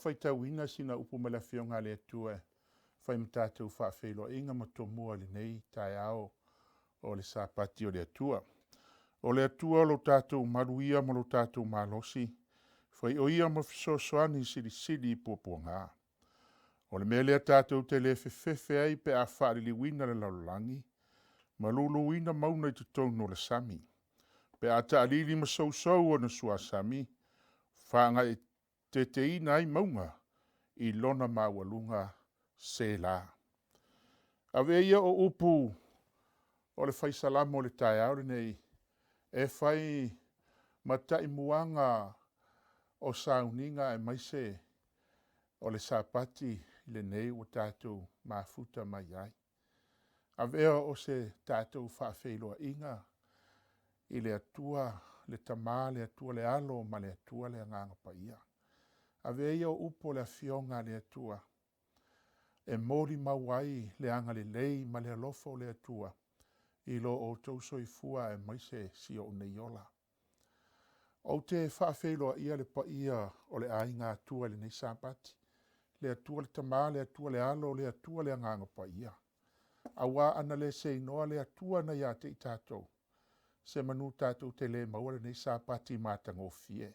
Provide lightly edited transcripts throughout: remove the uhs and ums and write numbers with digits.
whaitauina sina upu mala whionga le atua. Whai mtātou whaafeilo inga matomua le nei tai ao o le Sapati o le atua. O le atua lo tātou maruia ma lo tātou malosi. Whai o ia ma fisosoani sili I puapuanga. O le mele a tātou te le whewhewe ai pe a whaarili wina le laulangi. Ma lulu wina mauna I tutono le sami. Pe a taalili ma sousou o na sua sami. Whaanga I te ina ai maunga I lona mawalunga se la. Awe ia o upu o le whai Salamo le tai aure nei. E whai matai muanga o Sauniga e maise o le Sapati le nei o tātou mafuta mai ai. Avea o se tātou whaafeiloa inga I le atua, le tamā, le atua le alo, ma le atua le anganga pa ia. Avea ia o upo le afionga le atua. E mori mawai le anga le lei ma le alofo le atua. I lo o tau soifua e maise si o neiola. O te whaafeiloa ia le pa ia o le ainga atua le nei Sapati. Le atua le tamā, le atua le alo, le atua le anganga pa ia. Awa ana le se inoa le atua na ia te I tātou. Se manu tātou te le maua le nei Sapati mātango fie.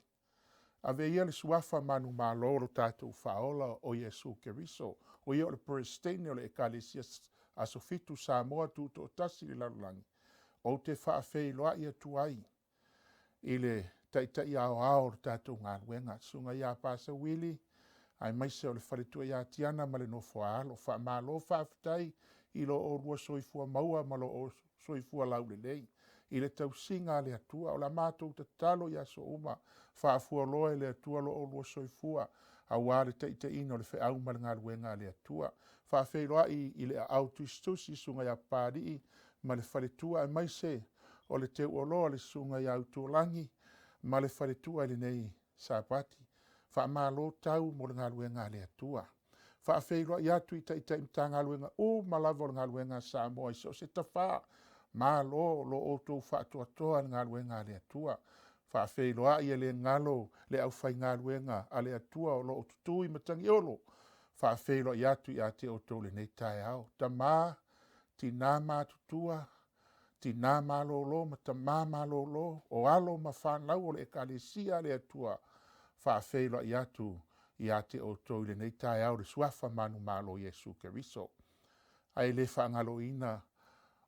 Ave ia le suafa manu māloro tātou whaola o Yesu Keriso. O ia o le Prestene o le Ekalesia asofitu Samoa tuto tasi le lalulangi. O te whaafeiloa ia tuai. I le taitai ao tātou ngāruenga. Sunga ia pasa wili. Ai maise o le Faletua ia tiana ma le nofo alo. Wha mālo whaafitai. I lo o rua soifua maua ma lo o soifua laulelei. I le tausinga le atua. O la mātou te talo ia so uma. Whaafua loe le atua lo o rua soifua. A wāre te ino le whaau ma le ngāruenga le atua. Whaafeiloa I le autustusi sunga ia pārii. Ma le Faletua e maise o le teu oloa le sunga ia autuolangi. Ma le Faletua le nei Sapati. Whaamalo tau mo le ngāruenga le atua. Whaafeiloa I atu I taita imta ngaluenga o malavo ngaluenga Samoa I so se tawha. Malo lo o tō whaatoa ngaluenga le atua. Whaafeiloa I le ngalo le au whai ngaluenga a le atua o lo o tutui matangi olo. Whaafeiloa I atu I ate o tō le nei tai au. Ta mā, ti nā mā tutua, ti nā mā lolo, ma ta mā lolo, o alo ma whanau o le ekalesia le atua. Whaafeiloa I atu I ate o tō le nei tai au le suafa manu malo Yesu Keriso. Ai le whaangalo ina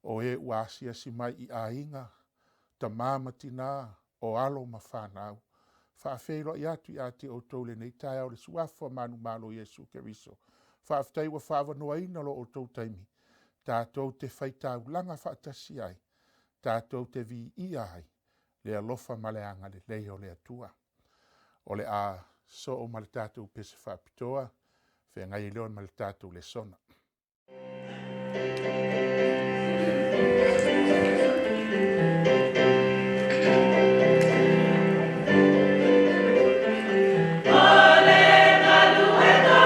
o e uasia si mai I ainga, ta māmatina o alo ma whanau. Whaafeiloa I atu I ate o tō le nei tai au le suafa manu malo Yesu Keriso. Whaaftai wa whaavanoa ina lo o tō taimi. Tātou te whaitau langa whaatasi ai. Tātou te vi I ai. Le alofa maleanga le leo le atua. O le a so o male tātou pese whaapitoa, whea ngai leo male tātou le sona. Ole, Galuega,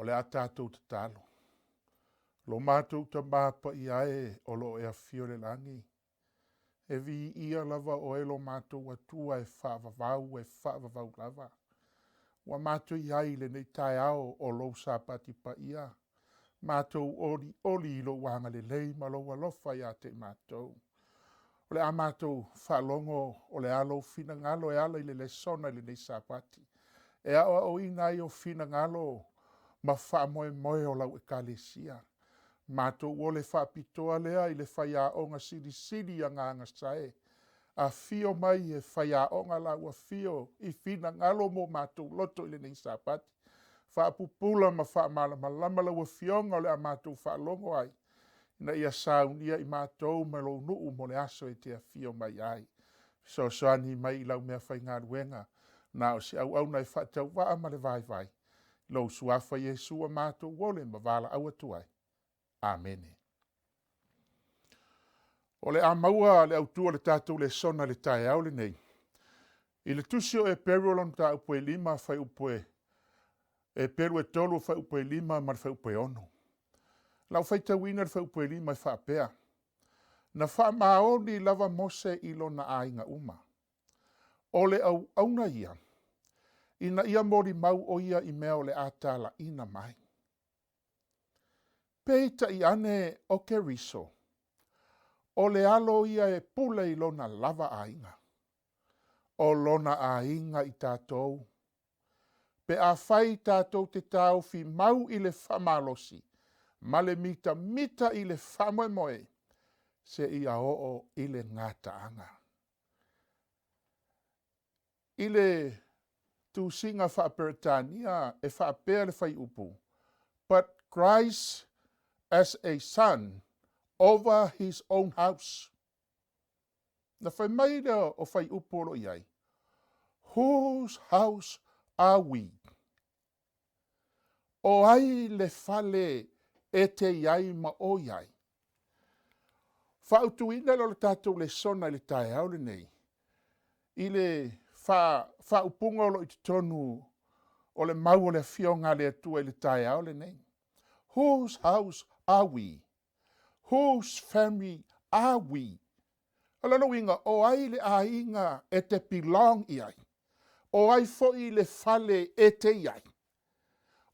le a tātou te talo. Lo mātou ta māpa i ae o lo e a fio le langi. E vi ia lava o e lo mātou atua e whaavavau lava. Wa mātou i ai le nei tai ao o lo Sapati pa ia. Mātou oli lo wanga le lei ma lo walofa ia te mātou. O le a mātou whalongo o le alo fina ngalo e ala i le sona i le nei Sapati. E a o ina i o fina ngalo ma wha moe o lau e kalesia. Mātou o le whapitoa lea i le whaia o ngā siri a ngā sae. A fio mai e whaia o ngā lau a fio i fina ngalo mo mātou loto i le nei Sapati. Whaapupula ma whaamalama lau a fionga o le a mātou whaalongo ai. Na ia Sauniga i mātou ma lo nuu mo le aso e te a fio mai ai. So soani mai i lau mea whai ngā ruenga. Na o si au nei whaatau waa ma le vai. Lo suafa Yesu a mātou wole ma wala au atuai. Amene. O le amaua le autua le tātou le sona le tae au le nei. I le tusio e perolon ta upoe Lima fai upoe. E peru e tolu fai upoe Lima ma fai upoe ono. Lau fai tawina le fai upoe Lima i whaapea. Na wha maoni lava mose i lona ainga uma. O le au na ia. Ina ia mori mau o ia i mea o le atala ina mai. Peita i ane o ke riso. O le alo ia e pule i lona lava ainga. O lona ainga i tātou. Pe a whai tātou te tau fi mau i le whamalosi. Ma le mita i le whamoe se i a o i le ngata anga. I le tu singa whaperetania e whapea le whai upu. But Christ as a son over his own house. Na whai maida o whai upolo iai. Whose house are we? O ai le fale e te iai ma o iai. Whautuina lo le tātou le sona le tae au le nei. I le whaupunga o lo i tonu o le mau o le fionga le atua i le tae au le nei. Whose house are we? Whose family are we? Alano inga, o ai le ainga e te pilong iai. O ai fo i le fale e te iai.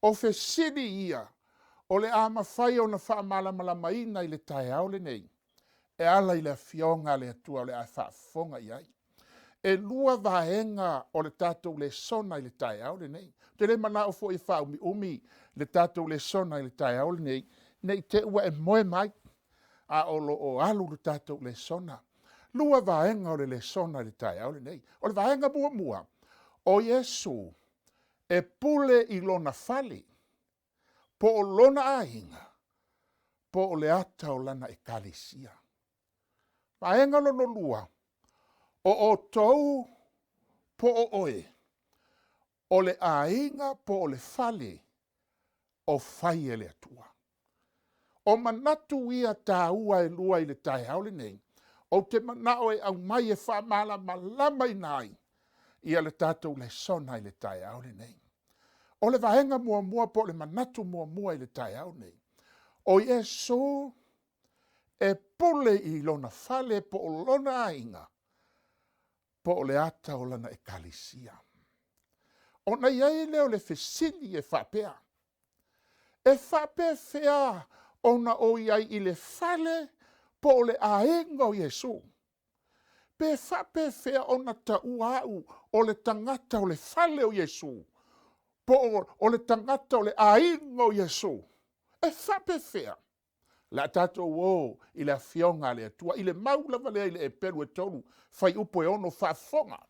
O fe siri ia. O le ama whai o na whaamalamala ina i le tae au le nei. E ala i le fionga le atua o le a whaafonga iai. E lua vaenga o le tātou le sona i le tae au le nei. Te le mana o fo i whaumi umi le tātou le sona i le tae au le nei. Nei te ua e moe mai. A o lo o alu le tātou le sona. Lua vaenga o le sona i le tae au le nei. O le vaenga mua. O Yesu e pule i lona fale. Po o lona ainga. Po o le ata o lana e kalesia. Vaenga lono lua. O tou po o oe. O le ainga po o le fale. O fai e le atua. O manatu ia tā ua e lua i le tae au le nei. O te manao e au mai e whaamala malama i nai. Ia le tātou le sona i le tae au le nei. O le vaenga mua po le manatu mua i le tae au nei. O Yesu e pule i lona fale po o lona ainga. Po o le ata o lana e kalesia. O na iai leo le fesili e whapea. E whapea fea o na o iai i le fale po o le ainga o Yesu. Pe whapea fea o na ta uau o le tangata o le fale o Yesu. Po o le tangata o le ainga o Yesu. E whapea fea. La tatou o i le fionga le atua, i le maulava lea i le e peru e tolu, fai upo e ono whafonga.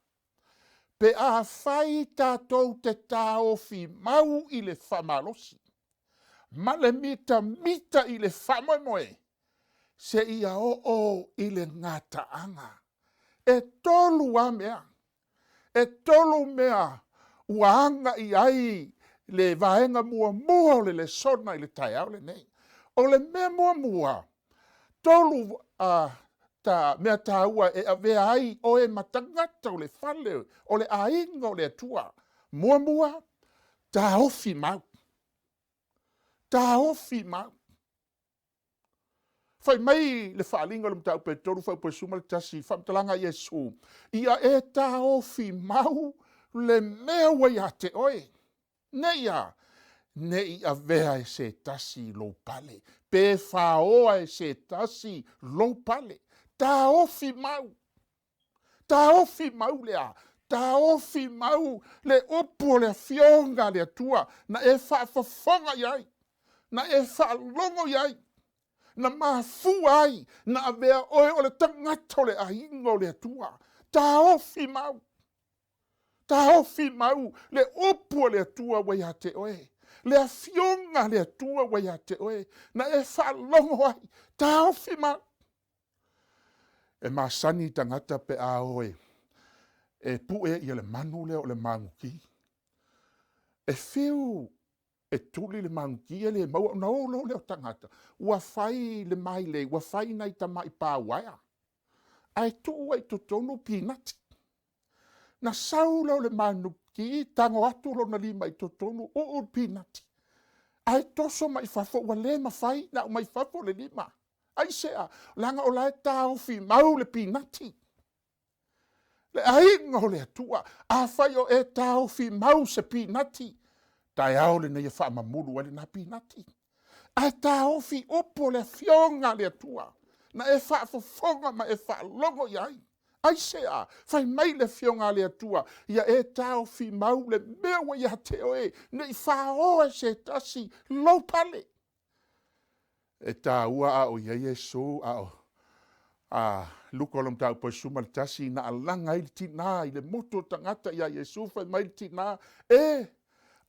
Pe a fai tatou te tao fi mau i le whamalosi. Ma le mita i le whamoemoe, se ia o i le ngataanga. E tolu a mea, e tolu mea, uanga i ai le vaenga mua o le sona i le tai au le nei. O le mea mua, tolu ta mea tāua e avea ai o e matangata o le fale, o le ainga o le atua. Mua, ta ofi mau. ta ofi mau. Fai mai le whaalinga le mtau pe toru whau pe suma le tasi whamtalanga Yesu. Ia e ta ofi mau le mea wai a te oe. Neia, nei a vea e se tasi lo pale. Pe whaoa e se tasi lo pale. Ta ofi mau. Ta ofi mau lea. Ta ofi mau le upo le fionga le tua. Na e whaafafonga iai. Na e whaalongo iai. Na mafu ai. Na avea oe o le tangata o le aingo le tua. Ta ofi mau. Ta ofi mau le upo le tua wai a te oe. Le afionga le tua wai a te oe. Na e whaalongo ai. Ta ofi mau. E masani tangata pe a oe. E pue ia le manu leo le manguki. E fiu e tuli le manguki e le mau na o leo tangata. Ua fai le mai le, ua fai nai ta mai pa waia. Ai tu ai to tonu pinati. Na sau leo le manuki tango atu lo na lima i to tonu o pinati. Ai toso mai fafo ua le mafai na mai fafo le lima. Ai sea langa o lai tau fi mau le pinati. Le ainga o le atua, a whai o e tau fi mau se pinati. Tai au le nei wha mamuru wale na pinati. A tau fi upo le fionga le atua. Na e wha fofonga ma e wha longo iai. Ai sea, whai mai le fionga le atua. Ia e tau fi mau le mewa ia te oe. Nei wha oe se tasi lo pale. E tā ua a o ia Yesu a o. Luko lom tau po suma le tasi na alanga ili tina i le moto tangata ia Yesu fai mai tina.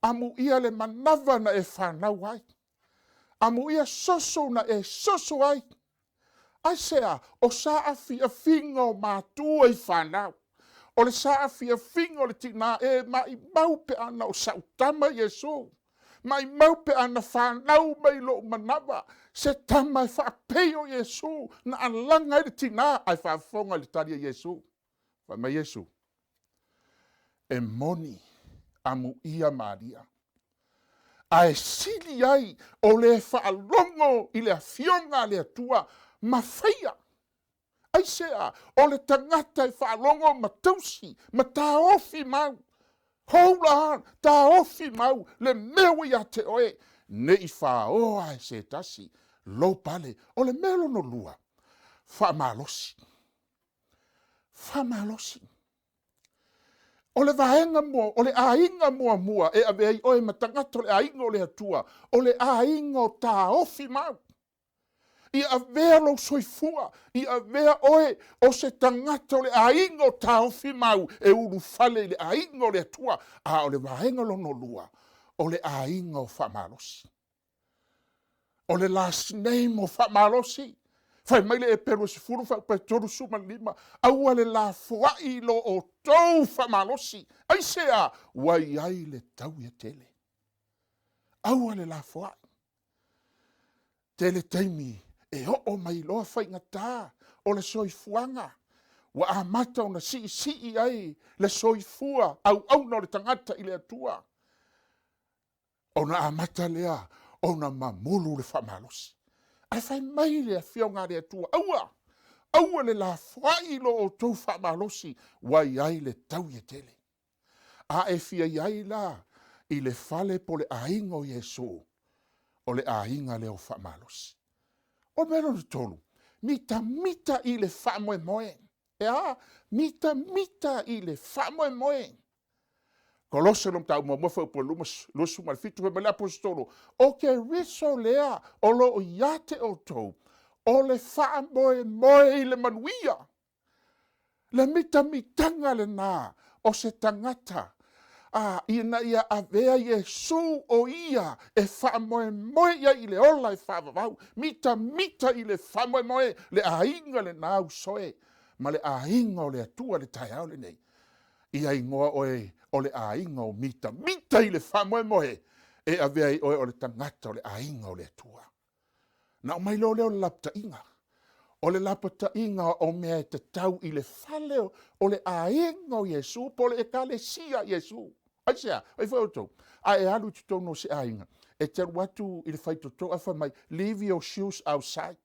Amu ia le manava na e whanau ai. Amu ia soso na e soso ai. Ai sea, o sa afi a fingo mātua i whanau. O le sa afi a fingo le tina e mai maupe ana o sautama Yesu. Mai maupe ana whanau mai lo manava. Se tama e whaapeo Yesu na alanga i tina ai whaafonga le taria Yesu. Whai mai Yesu. E moni amu ia Maria. Ai sili ai o le whaalongo i le afionga le atua mawhaia. Ai sea o le tangata i whaalongo matausi ma tā ofi mau. Houla tā ofi mau le mewi a te oe ne i whaoa e se tasi. Lo pale, o le melo no lua, whamalosi. Whamalosi. O le vaenga mua, o le ainga mua, e avei oe matangata o le ainga o le atua, o le ainga o tā ofi mau. I avea lo soifua, i avea oe o se tangata o le ainga o tā ofi mau, e uru fale le ainga o le atua, o le vaenga lo no lua, o le ainga o whamalosi. O le last name o whamalosi. Whai maile e peru si furu whai pai toru suma lima. Aua le la fuai lo o tau whamalosi. Ai sea, wai ai le tau ia tele. Aua le la fuai. Tele taimi e o mai loa whai ngatā o le soifuanga. Wa amata o na si ai le soifua au na le tangata i le atua. O na amata lea. O na mamulu le whamalosi. Ai whai mai le fionga le atua. Aua le la whai lo o tau whamalosi. Wai ai le tau ye tele. A e fia iai la. I le fale po le ainga o Yesu. O le ainga le o whamalosi. O mero le tolu. Mita i le whamoe moe. Mita i le whamoe moe. Kolose lom tau mo fa po lusu mal fitu me la apostolo o ke riso lea o lo o yate o tou o le fa moe le manuia le mitanga le na o se tangata ina ia avea Yesu o ia e fa moe ia i le ola e fa vau mita i le fa moe le ainga le na usoe ma le ainga o le atua le tai au le nei ia ingoa oe o le ainga o mita i le whamoe e avea i oe o le tangata o le ainga o le atua. Na o mai leo le lapta inga. O le lapta inga o mea e te tau i le whale o le ainga o Yesu po le ekalesia Yesu. Ai sea, ai whautou. A e alu tutou no se ainga. e te watu i le whaitoto a mai, leave your shoes outside.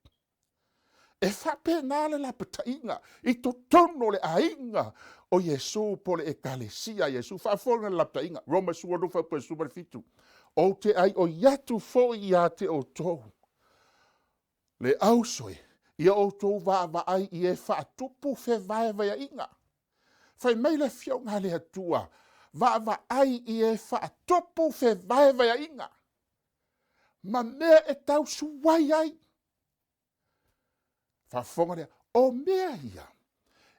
E whapena le la patainga, i to tono le ainga o Yesu po le ekalesia Yesu, whafonga le la patainga, Roma suarufa po Supervisor. O te ai o yatu fo i a te o tō. Le ausoi, ia o tō wa ai i e whaatupu fe vai inga. Whai mai le fionga le atua, wa ai i e whaatupu fe vai inga. Ma mea e tau suwai ai. Whafonga rea, o mea ia,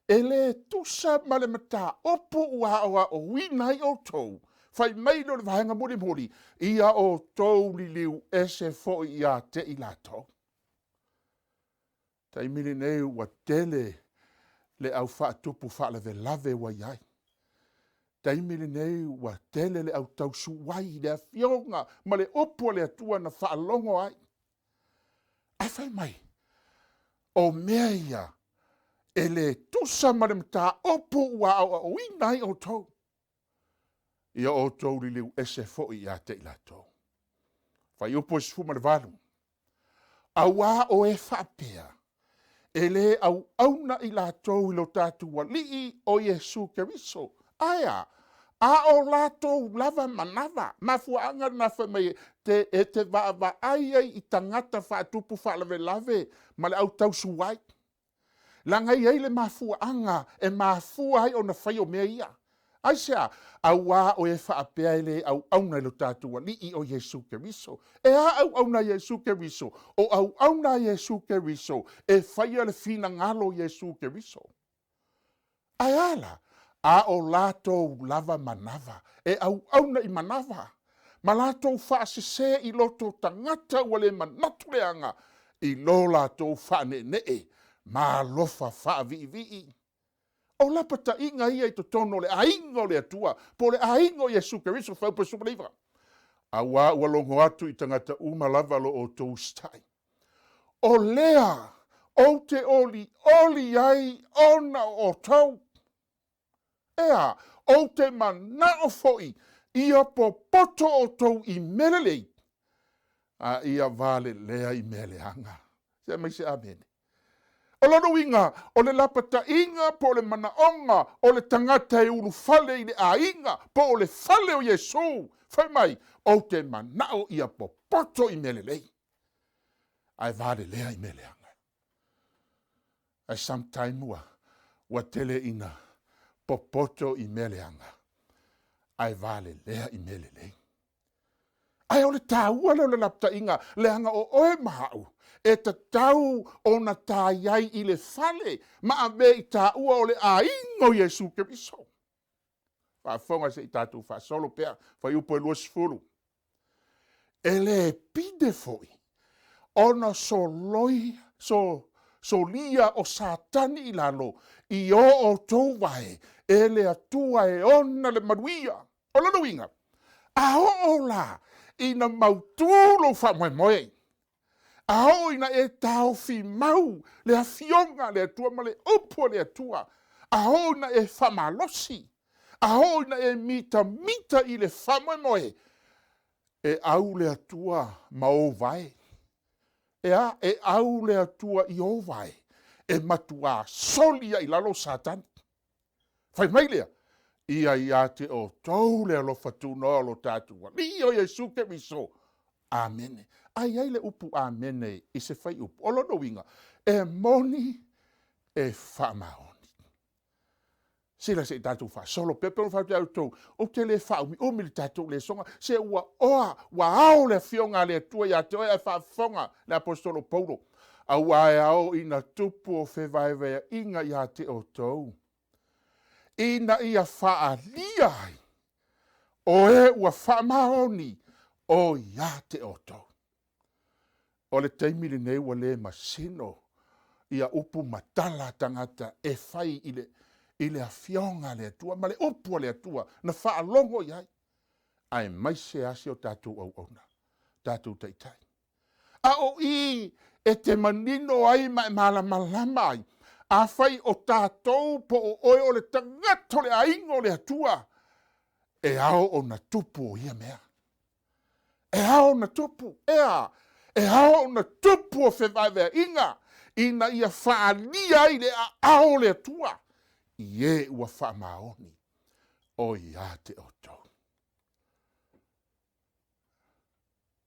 e le tusa ma le mata opu ua o winai o tō. Whai mai no le vahenga muri, ia o tō li liu ese fo i a te i lato. Tai mili nei wa tele le au whaatupu whaalave lave wa iai. Tai mili nei wa tele le au tau suwai le a fionga ma le opu le atua na whaalongo ai. Ai whai mai, o mea ia, e le tusa ma le mta opu ua o winai o tau. Ia o tau li liu ese fo i a te i lato. Whai upo e sifu ma le valu. Awa o e whapea. E le au auna i latou i lo tātou walii o Yesu Keriso. Aia, a o latou lava manava. Mafuanga na whamei te va ai i tangata whaatupu whaalave lave ma le au tau suwai. Langai ei le mafuanga e mafua ai o na whai o mea ia. Ai sea, awa o e whaapea ele au auna i lo tātou walii o Yesu Keriso. E a au auna Yesu Keriso. O au auna Yesu Keriso. E whaia le fina ngalo Yesu Keriso. Ai ala, a o lato lava manava. E au auna i manava. Ma lato whaasese i loto tangata wale manatuleanga. I lo lato whaane nee. Ma lofa whaavivi. O la pata inga ia i to tono le aingo le atua, po le aingo Yesu Keriso whau pa Supervisor. A wā ua longo atu i tangata umalavalo o tō stai. O lea, o te oli ai ona o tau. Ea, o te mana o foi, ia po poto o tau i melelei. A ia vale lea i meleanga. Se mai se amene. O lono inga, o le lapata inga, po le manaonga, o le tangata e ulu fale i le a inga, po o le fale o Yesu. Whai mai, o te manao ia po poto i melelei. Ai vale lea i meleanga. Ai sometime ua tele ina po poto i meleanga. Ai vale lea i melelei. Ai o le tāua leo le lapata inga, leanga o oe mahau. E ta tau o na tāiai i le fale, ma a me i tāua o le aingo Yesu Keriso. Whafonga se i tātou whasolo pēr, whai upo e lua sifuru. E le pide foi, ona so lia o satani i lalo, i o tō wae, e le atua e ona le manuia. O lano inga, a o la, i na mautulo whamoe. Ao ina e tau fi mau, le a fionga le atua ma le upo le atua. Ao ina e whamalosi. Ao ina e mita i le whamoe. E au le atua ma o vai. E au le atua i o vai. E matua solia i lalo satan. Whai mai lea. Ia te o tau le alofa tūnoa lo tātua. Ni o Yesu Keriso. Amene. Ai le upu amene i se whai upu. O lono winga. E moni e whamaoni. Sila se i tātou wha solo. Pepe no whau te au tau. O te le whau mi umi le tātou le songa. Se ua oa. Wa ao le fionga le tua ia te oia whafonga le apostolo Paulo. A ua e ao ina tupu o whewaiwea inga ia te o tau. Ina ia wha lia ai. O e ua whamaoni. O ia te o tau. O le taimili nei wa le masino ia upu matala tangata e whai i le awhionga le atua, ma le upu le atua, na whaalongo iai. Ai mai se ase o tātou au auna, tātou taitai. A o i e te manino ai ma e malama ai, a whai o tātou po o oe o le tangato le aingo le atua, e ao o na tupu o ia mea. e hao na tupu, e hao na tupu o whewaiwea inga, ina ia whaalia i le a ao le atua, i e ua whaamaoni, o ia te o tau.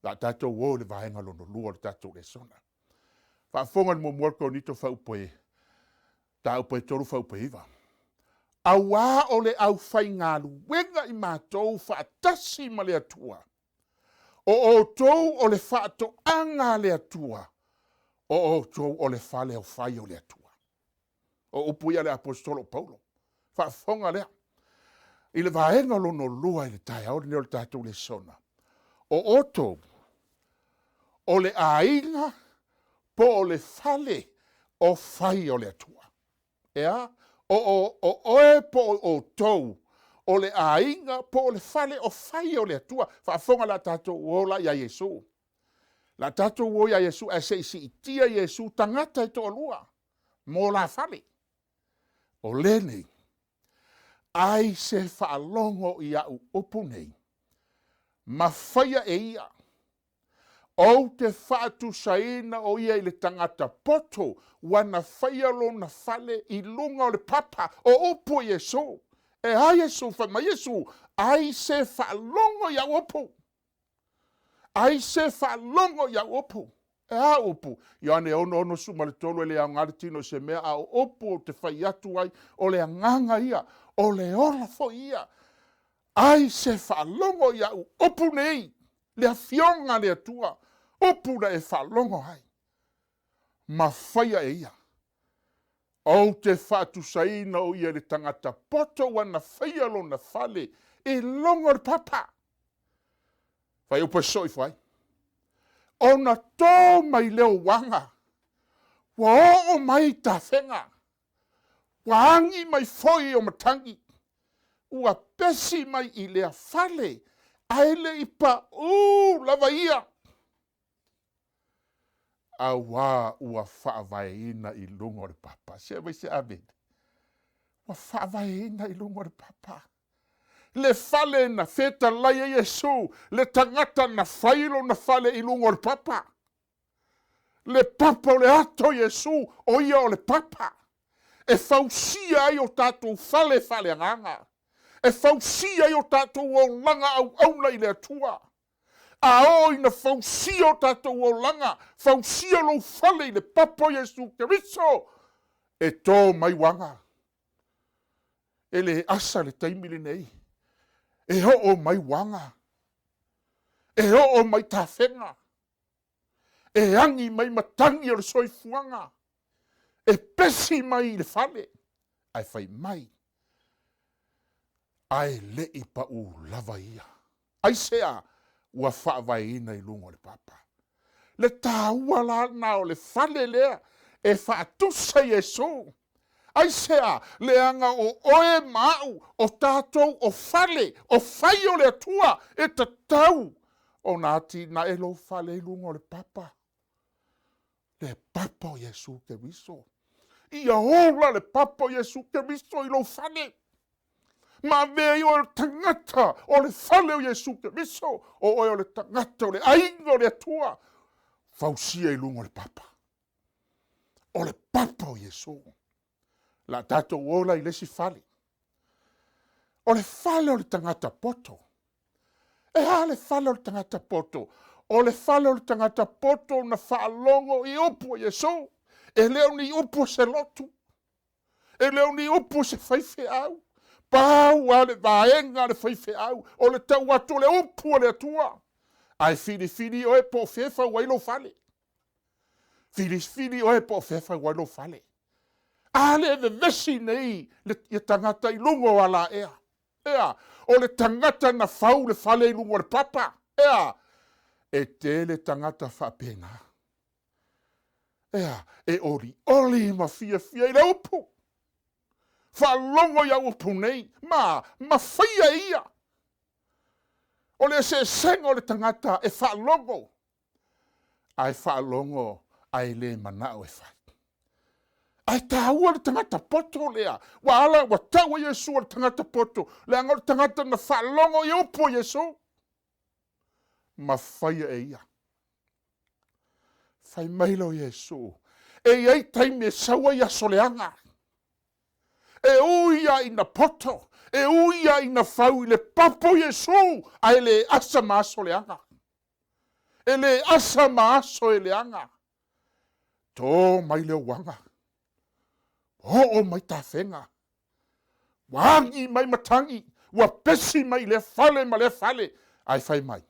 La tatou o le vaenga lono lua le tatou le sona. Whaafonga ni momuarko nito whaupoe, ta upoe toru whaupoe iwa. Awa o le au whai ngā luenga i mātou whaatasi ma le atua. O tou o le whaato anga le atua. O tou o le whale o whai o le atua. O upuia le apostolo Paulo. Whaafonga lea. I le vaenga lono lua i le tai au le tatou le sona. O tou o le ainga po o le whale o whai o le atua. Ea? O e po o tou o le ainga po o le whale o whai o le atua. Whaafonga la tatou ola ia Yesu. La tatou o ia Yesu e se isi itia Yesu tangata i toa lua. Mo la whale. O lene. Ai se whaalongo ia u upu nei. Ma whaia e ia. O te whaatu saina o ia i le tangata poto, wana whaia lo na whale i lunga o le papa o upu Yesu. E ha Yesu, whama Yesu, ai se whaalongo ia upu. Ai se whaalongo ia upu. E ha upu. Iane ono sumale tolu e le angaritino se mea a upu o te whai atu ai, o le anganga ia, o le ola fo ia. Ai se whaalongo ia upu nei, le afionga le atua. Upu na e whalongo hai. Ma whaia e ia. O te whatu saina o ia le tangata poto wana whaia lo na whale e longo le papa. Whai upa soi whai. O na tō mai leo wanga. Wa o mai ta whenga. Wa angi mai foi o matangi. Ua pesi mai i lea whale. Aile ipa lava ia. Awa ua whaavaina i lungo le papa. Se vai se aved. Ua whaavaina i lungo le papa. Le fale na feta laia Yesu. Le tangata na whailo na fale i lungo le papa. Le papa o le ato Yesu o ia o le papa. E fausia ai o tātou fale anganga. E fausia ai o tātou o langa au auna i le atua. A o ina fausia o tātou o langa, fausia lo fale i le papa Yesu Keriso, e tō mai wanga. E le asa le taimile nei, e ho o mai wanga, e ho o mai tawhenga, e angi mai matangi o le soifuanga, e pesi mai i le fale, ai fai mai, ai le i pa u lava ia, ai sea, ua whaavaina i lungo le papa. Le tāua la na o le fale lea, e whaatusa Yesu. Ai sea, le anga o oe mau, o tātou o fale, o whai o le atua, e tatau, o nāti na elo fale i lungo le papa. Le papa o Yesu Keriso. Ia ola le papa o Yesu Keriso i lo fale. Ma vei o le tangata o le fale o Yesu Keriso, o le tangata o le ainga o le atua, fausia i lungo le papa. O le papa o Yesu. La tato ola i lesi fale. O le fale o le tangata poto. E ha le fale o le tangata poto. O le fale o le tangata poto na whaalongo i upu o Yesu. E leo ni upu se lotu. E leo ni upu se whaife au. Pau a le vaenga le whaife au, o le tau atu le upu o le atua. Ai fili o e po fefa wailo fale. Fili o e po fefa wailo fale. Ale the vesi nei le tangata i lungo ala ea. Ea, o le tangata na fau le fale i lungo le papa. Ea, e te le tangata whapena. Ea, e oli ma fia i le upu. Whalongo ia upu nei, ma whaia ia. O le se sengo le tangata e whalongo. Ai whalongo ai le manao e whai. Ai tāua le tangata poto lea. Wa ala wa taua Yesu le tangata poto. Le anga le tangata na whalongo i upu Yesu. ma whaia e ia. Whai mailo Iesu. E iei taime saua ia soleanga. E uia ina poto. E uia ina whau i le papo Iesu. Ai le asa maaso leanga. E le asa maaso e leanga. Tō mai leo wanga. O mai ta whenga. Wangi mai matangi. Wa pesi mai le fale ma le fale. Ai whai mai.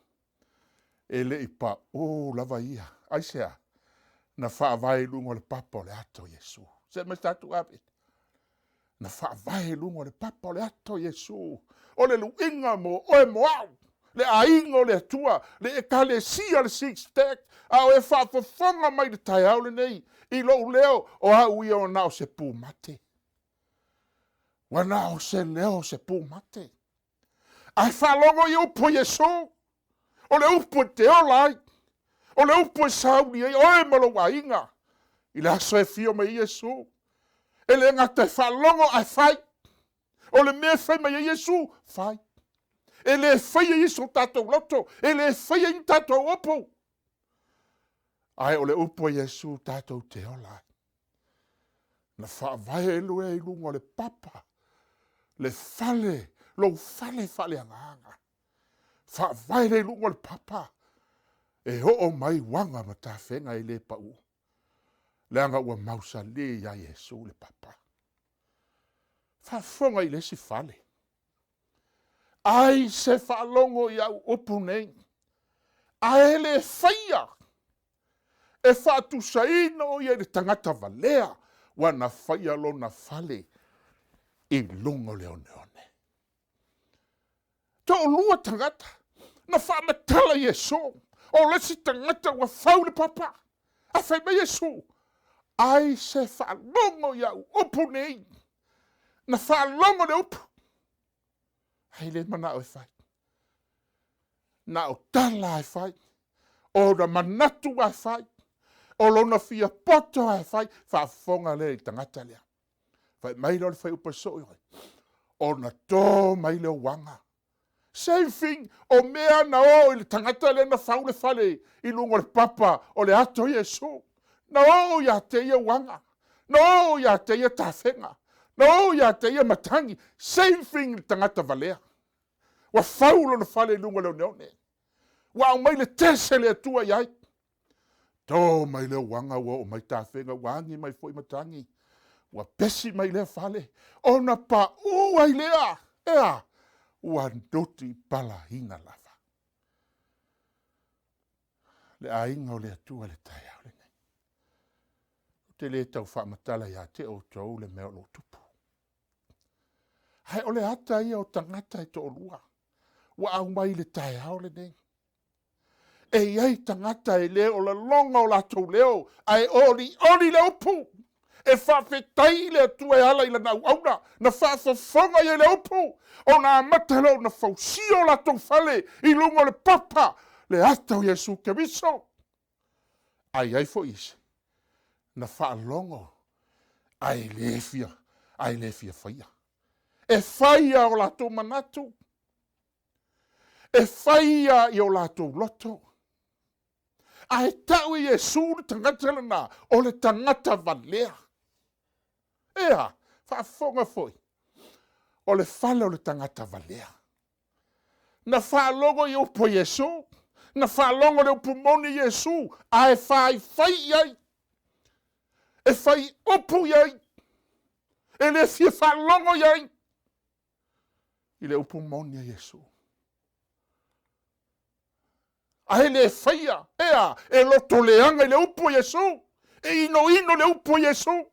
E le ipa o lava ia. Ai sea. Na whaavai lungo le papa o le ato Iesu. Se me statu ape. Na whaavai lungo le papa o le ato Iesu. O le luinga mo oe moau. Le aingo le atua. Le ekalesia le SISDAC. A o e whaafafonga mai le tai au le nei. I lo leo o au ia o nao se pū mate. Wa nao se leo se pū mate. Ai whalongo i upo Iesu. O le upo te o lai. O le upo e sauni e oe malo wa inga. I le aso e fio mai Iesu. E le ngata e whalongo ai whai. O le mea whai mai Iesu, whai. E le whai e Iesu tātou loto. E le whai e tātou opo. Ai o le upo Iesu tātou te ola. Na whaavai e lue e lungo le papa. Le fale, lo fale anganga. Whaavai e lungo le papa. E ho mai wanga ma ta whenga i le pau. Le anga ua mausa le ia Iesu le papa. Whafonga i le si fale. Ai se whalongo i au upu nei. Ai le whaia. E whaatu saino i le tangata valea. Wana whaia lo na fale. I lungo le one one. To lua tangata. Na whaamatala Iesu. O lesi tangata wa whau le papa. A whai mai Iesu. Ai se whaalongo iau upu nei. Na whaalongo le upu. Hei le mana o e whai. Na o tala e whai. O na manatu a whai. O lona fia poto a whai. Whaafonga le i tangata lea. Whai mai lo le whai upa so i. O na tō mai le wanga. Same thing, o mea na o i le tangata le na whau le whale i lungo le papa o le ato Iesu. Na o ia te ia wanga. Na o ia te ia tawhenga. Na o ia te ia matangi. Same thing le tangata valea. Wa whau lo na whale i lungo le neone. Wa o mai le tese le atua iai. Tō mai le wanga wa o mai tawhenga. Wangi mai foi matangi. Wa pesi mai le whale. O na pa ua i lea. Ea. Ua ndoti pala hina lava. Le ainga o le atua le tai au le nei. Te le tau whaamatala ia te o tau le mea lo tupu. Hai o le ata ia o tangata e to lua. Wa au mai le tai au le nei. E iai tangata e leo o la longa o la tau leo. Ai oli le upu. E whawhetai le atua e ala i la nau auna. Na whaafafonga i le upu. O na amatalo na fausio la tau whale. I lungo le papa. Le atau Iesu Keriso. Ai fo isi. Na whaalongo. Ai le fia whaia. E whaia o la tau manatu. E whaia i o la tau loto. Ai tau i Iesu le tangata lana. O le tangata valea. Ea, whaafonga foi. O le whale o le tangata valea. Na whaalongo i upo Iesu. Na whaalongo le upo moni Iesu. A e whai iai. E whai upo iai. E le fia whaalongo iai. I le upo moni Iesu. A e le whaia. Ea, e loto leanga i le upo Iesu. E ino le upo Iesu.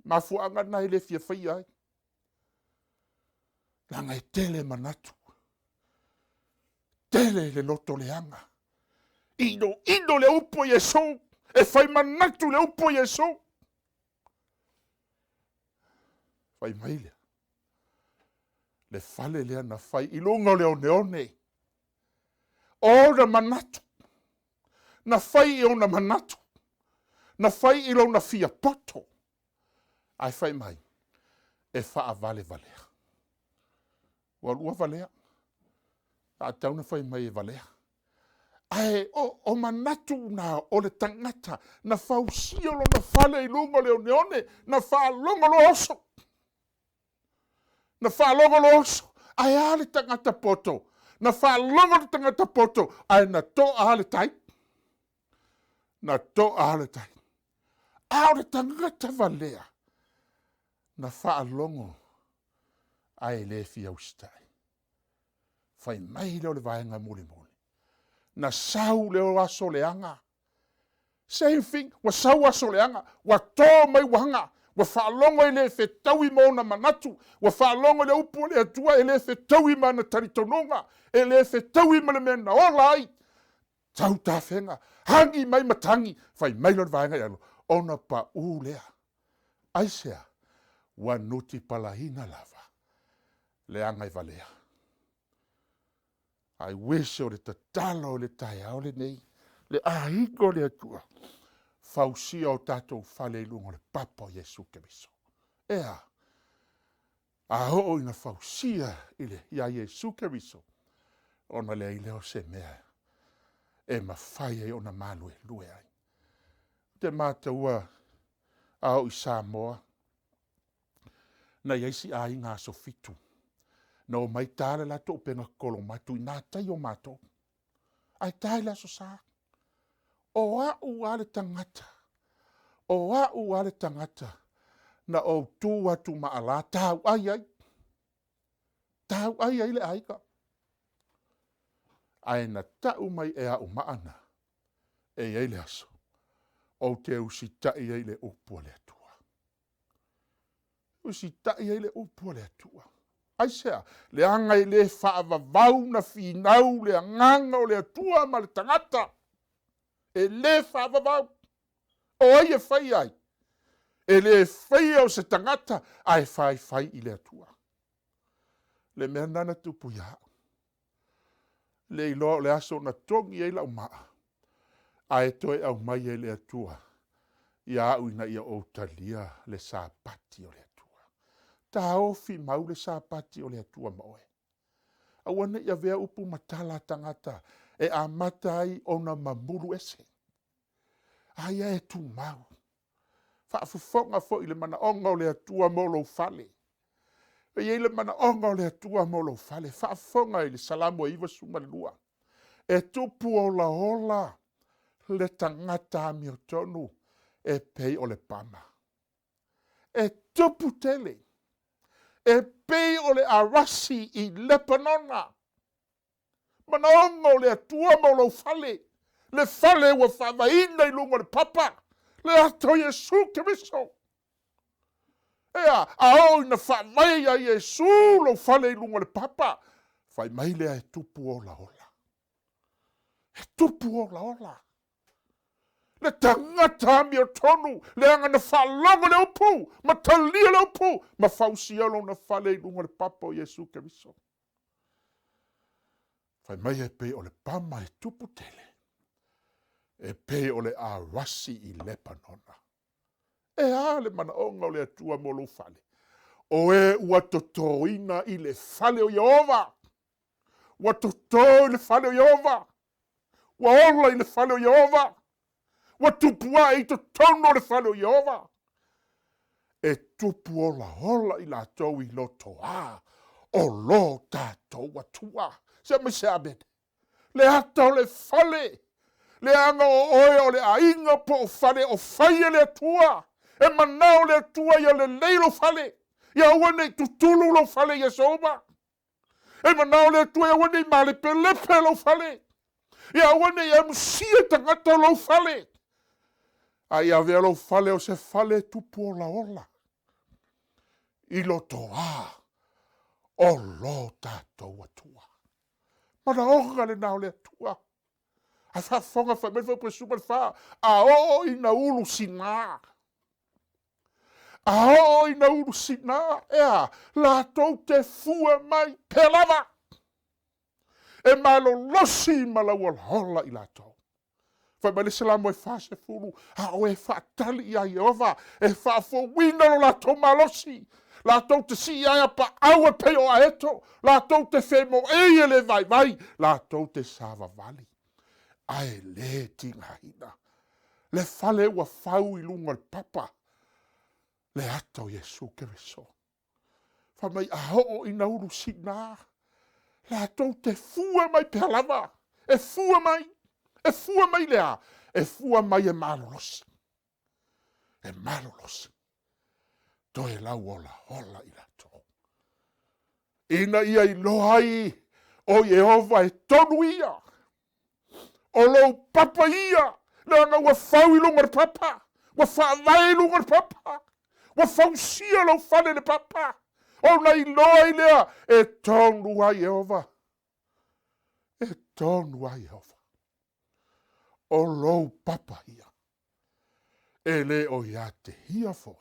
Mafuanga na ile fia fia ai. Langa e tele manatu. Tele le loto leanga. Ino le upo Iesu. E fai manatu le upo Iesu. Fai maile. Le fale lea na fai. Ilunga le oneone. O na manatu. Na fai i o na manatu. Na fai i lo na fia poto. Ai fai mai, e wha valea. Wa lua valea. A tauna fai mai e valea. Ae o manatu na o le tangata na fausia lo na fale i lungo le oneone na whaalongo lo oso. Na whaalongo lo oso. Ae a le tangata poto. Na whaalongo le tangata poto. Ae na to a le tai. Na to a le tai. A le tangata valea. Na whaalongo. Ae le fia ustai. Fai mai leo le vaenga muli muli. Na sau leo aso leanga. Same thing, wa sau aso leanga, wa tō mai wahanga, wa whaalongo ele whetaui mo na manatu, wa whaalongo le upo le atua ele whetaui ma na taritononga, ele whetaui ma le mea na ola ai. Tau tā whenga, hangi mai matangi, whai mai lor vaenga ialo, ona pa lea. Aisea, wa nuti palahina lava, leanga i valea. I wish o le tatala o le taia o le nei, le ahiko le atua. Fausia o tatou fale lungo le papa o Yesu Keriso. Ea, a ho ina fausia ile ia Yesu Keriso. Ona le ileo se mea. E mawhai e ona malue lue ai. Te mātaua au i Samoa. Na iaisi a inga so fitu. Na o mai tāle la tō penga kolo matu i nā tai o mātou. Ai tāle la so sā. O au ale tangata. O au ale tangata. Na o tū atu maala tāu ai ai. Tāu ai ai le aika. Ai na tau mai e au maana. E ai le aso. O te usi tai ai le upua le atua. Usi tai ai le upua le atua. Aisea, le anga i le whaavavau na whinau, le anganga o le atua ma le tangata. E le whaavavau. O ai e whai ai. E le whai au se tangata, ai whai i le atua. Le mea nana tupu ia. Le ilo le aso na tongi e lau maa. Ai toi au mai e le atua. Ia au ina ia o talia le Sapati o le atua. Ta ofi mau le Sapati o le atua maoe. Awana ia vea upu matala tangata e a matai o na mamuru ese. Aia e tu mau. Whaafufonga fo i le mana onga o le atua molo fale. E i le mana onga o le atua molo fale. Whaafonga i le Salamo iwa sumalua. E tupu o la ola le tangata mi o tonu e pei o le pama. E tupu tele. E pei o le arasi i Lepanona. Mana onga o le atua molo fale. Le fale wa whavaina i lungo le papa. Le ato Yesu Keriso. Ea, ao ina whavai a Yesu lo fale i lungo le papa. Whai mai lea e tupu ola ola. E tupu ola ola. Le tangata mi o tonu, le anga na whalongo le upu, ma talia le upu, ma whausia lo na fale i lungo le papa o Yesu Keriso. Whai mai e pe o le pama e tupu tele. E pe o le arasi i Lepanona. E a le mana onga o le atua molo fale. O e ua totoina i le fale o Jehova. Ua toto i le fale o Jehova. Ua ola i le fale o Jehova. Ua tupua i totono le fale o Jehova. E tupu ola i la tau i loto a. O lo tātou atua. Se me se abed. Le ata o le fale. Le anga o oe o le ainga po o fale o faia le atua. E manao le atua ia le leilo fale. Ia wane i tutulu lo fale ia soba. E manao le atua ia wane i male pelepe lo fale. Ia wane i amsia tangata lo fale. A ia vea lo fale o se fale tupu ola ola. I lo toa. O lo tātou atua. Mana onga le nao le atua. A whafonga whamewha presuman wha. A o ina ulu sina. A o ina ulu sina. Ea, la tau te fua mai pelava. E malo losi malaua hola i la tau. Whamele Salamo e whase fulu. A o e whaatali i a Jehova. E whaafo wina lo la tau malosi. Lātou te si aia pa aua pe o aeto. Lātou te whemo e le vai. Lātou te sāwa vali. Ai le tinga hina. Le fale ua whau I lunga le papa. Le ato Yesu ke weso. Whamai aho I nauru sina. Lātou te fua mai pe halava. E fua mai. E fua mai lea. E fua mai e malolosi. E malolosi. To e lau ola hola I lātou. Ina ia I lohai o Yehova e tonu ia. O lou papa ia. Lea na ua whau I lunga le papa. Ua whaavai lunga le papa. Ua whau sia lau whane le papa. O nei loa lea e tonu a Yehova. E tonu a Yehova. O lou papa ia. E le o ia te hia foi.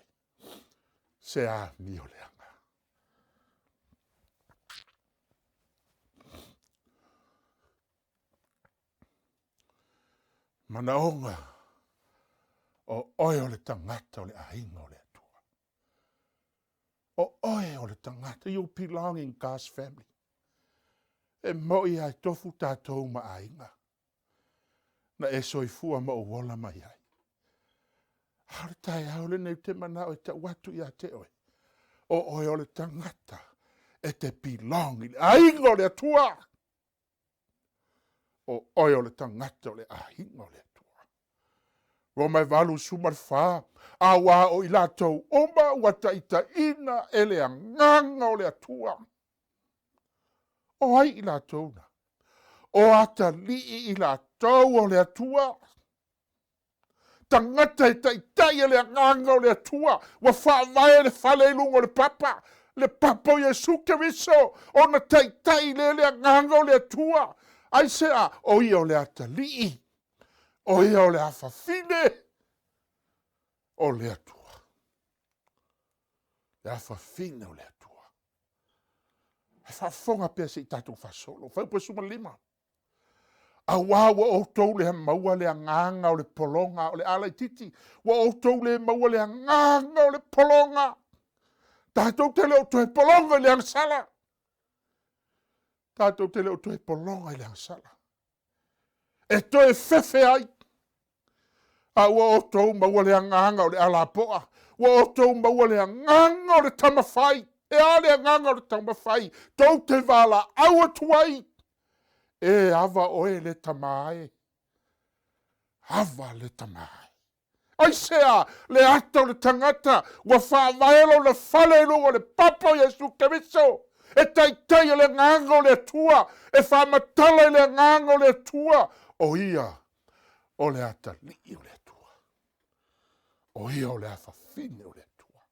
Se a mi o leanga. Mana onga o oe o le tangata o le ainga o le atua. O oe o le tangata. You belong in God's family. E moi ai tofu tātou ma ainga. Na e soifua ma o wola mai ai. Haure tai haole nei te mana o te watu ia te oe. O oe o le tangata. E te belong in ainga o le atua. O oe o le tangata o le ainga o le atua. Ro mai valu sumar wha. Awa o I lātou oma wata ita ina e le anganga o le atua. O ai I lātou na. O ata lii I lātou o le atua. Tangata e tai le anganga o le atua. Wa whaavai le whale lungo le papa. Le papa o Yesu ke viso. O na tai le anganga o le atua. Ai sea o ia o le ata lii. O ia o le awhawhine. O le atua. Le awhawhine o le atua. E whawhonga pia se I tātou whasolo. Whaupa suma Lima. A wawa o tau le maua le anganga o le polonga o le alai titi. Wa o tau le maua le anganga o le polonga. Tātou te leo toe polonga le angsala. Tātou te leo toe polonga le angsala. E toe fefe ai. A wa o tau maua le anganga o le alapoa. Wa o tau maua le anganga o le tamawhai. E a le anganga o le tamawhai. Tau te wala aua tuai. E ava oe le tamae. Ava le tamae. Ai sea, le ata o le tangata. Wa whaavaelo le whalelo o le papa o Yesu Keriso. E tai o le nganga o le atua. E whamatala le nganga o le atua. O ia, o le ata lii o le atua. O ia o le awhawhine o le atua.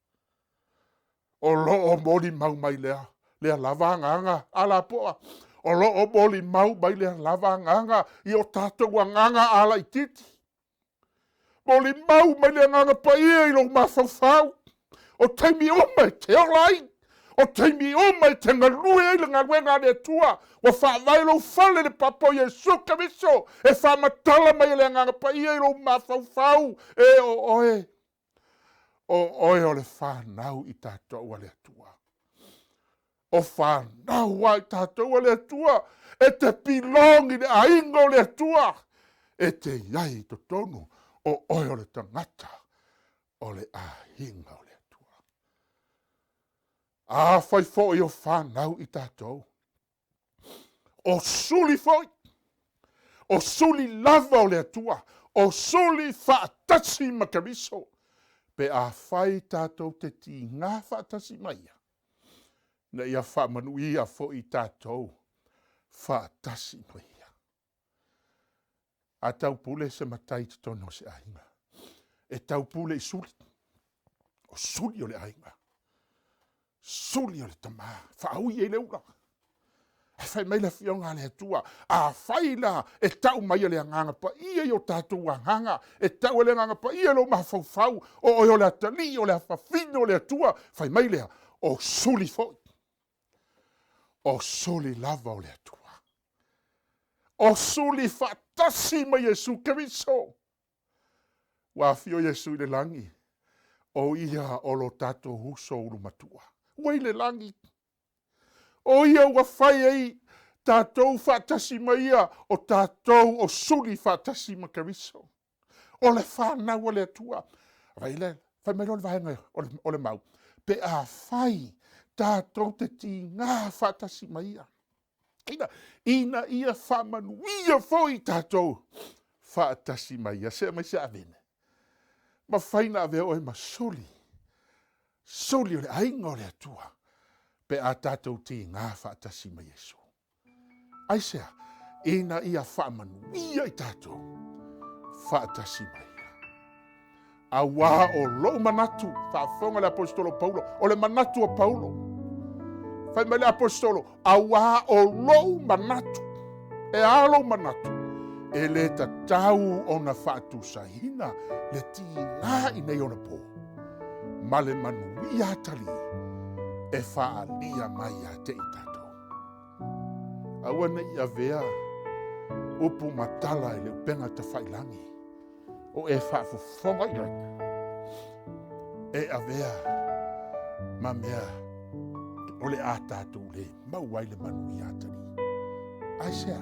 O lo o mori mau mai lea. Lea lava nganga ala poa. O lo o moli mau mai le lava nganga I o tātou nganga ala I titi. Moli mau mai le nganga pa ia I lo mawhawhau. O taimi o mai te olai. O taimi o mai te ngalue I le ngaluenga le tua. Wa whaavai lo whale le papo Yesu Keriso. E whamatala mai le nganga pa ia I lo mawhawhau. E o oe. O oe o le whanau I tātou a le tua. O whanau ai tātou le atua. E te pilong I le ainga o le atua. E te iai to tonu o oe o le tangata. O le ainga o le atua. A whai fōi o whanau I tātou. O suli fōi. O suli lava o le atua. O suli whaatasi makariso. Pe a whai tātou te ti ngā whaatasi maia. Na ia whamanuia fo I tātou, whaatasi no ia. A tau pule se matai te tono se ainga. E tau pule I suli. O suli o le ainga. Suli o le tama. Whaui e leura. E whai mai la fionga le atua. A whai la e tau mai le anganga pa ia I o tātou anganga. E tau le anganga pa ia lo mawhauwhau. O o le atali o le awhawhino le atua. Whai mai lea o suli foi. O suli lava o le atua. O suli whatasi ma Yesu Keriso. Wa fio Yesu le langi. O ia o lo tato huso uru matua. Ua le langi. O ia ua whai ei tātou whaatasi maia o tātou o suli whaatasi makariso. O le whanau o le atua. Vai le, whai mai le vahenga o le mau. Pe a whai tātou te ti ngā whaatasi maia. Ina ia whamanuia foi tātou whaatasi maia. Sea mai se avene. Ma whaina ave o e masoli. Soli o le ainga o le atua. Pe a tātou ti ngā whaatasi mai Yesu. Ai sea, ina ia whamanuia i tātou whaatasi maia. A wā o lou manatu, whaafonga le apostolo Paulo, o le manatu o Paulo. Whai mai le apostolo, a wā o lou manatu, e alo manatu, e le tatau o na whaatusahina, le ti ngā i nei o na pō. Ma le manuia atali, e whaalia mai a te i tātou. Aua nei a vea, upu matala e le upenga te whailangi. O e whaafufonga i reka. E a vea, ma mea, o le a tātou le, mauai le manui atari. Ai sea,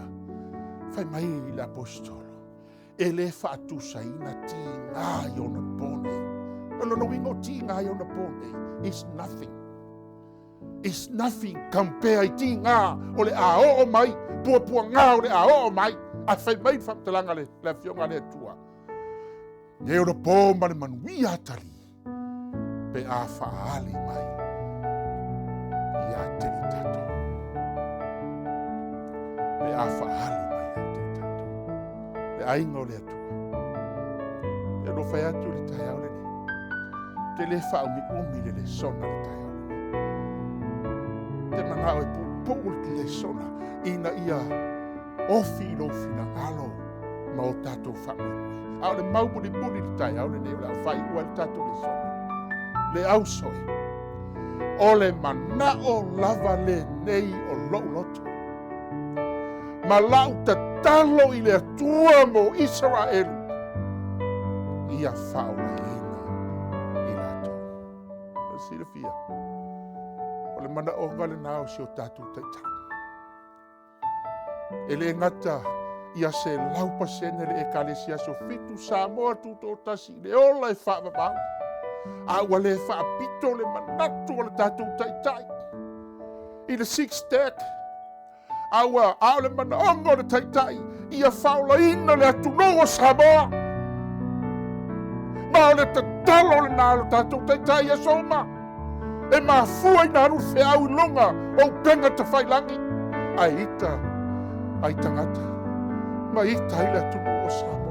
whai mai le apostolo, e le whaatusaina ti ngā i ona pone. Olo no ingo ti ngā i ona pone, it's nothing. It's nothing compare i ti ngā o le a o mai, pua ngā o le a o mai, a whai mai whamtalanga le fionga le tua. Ye ora pō ma le manui atari, pe a whaali mai, i a te i tātou. Pe a whaali mai a te i tātou. Le ainga o le atua. Pe no whai atu le tai au le ni. Te le whaumi umi le sona le tai au le ni. Te manao e pōpō le sona, ina ia ofi lo fina alo, ma o tātou whaumi. Au le maupuni le tai au le nei o le au whai ua le tātou le sona. Le au soi. O le manao lava le nei o lou loto. Ma lau ta talo i le atua mo Israel. Ia whaola ina i lato. Sira fia. O le manao ngale nao si o tātou taitau. E le ngata ia se laupa sene le ekalesia so fitu Samoa tuto tasi le ola e whaamamau. A ua le whaapito le manatu o le tātou taitai. I le SISDAC. A ua ao le manaongo le taitai. Ia whaola ina le atunoa Samoa. Ma o le tatalo le nalo tātou taitai a soma. E mafua ina aru whiau longa o penga ta whailangi. Ai ita, ai tangata. Ma ita ile tunu o Samoa.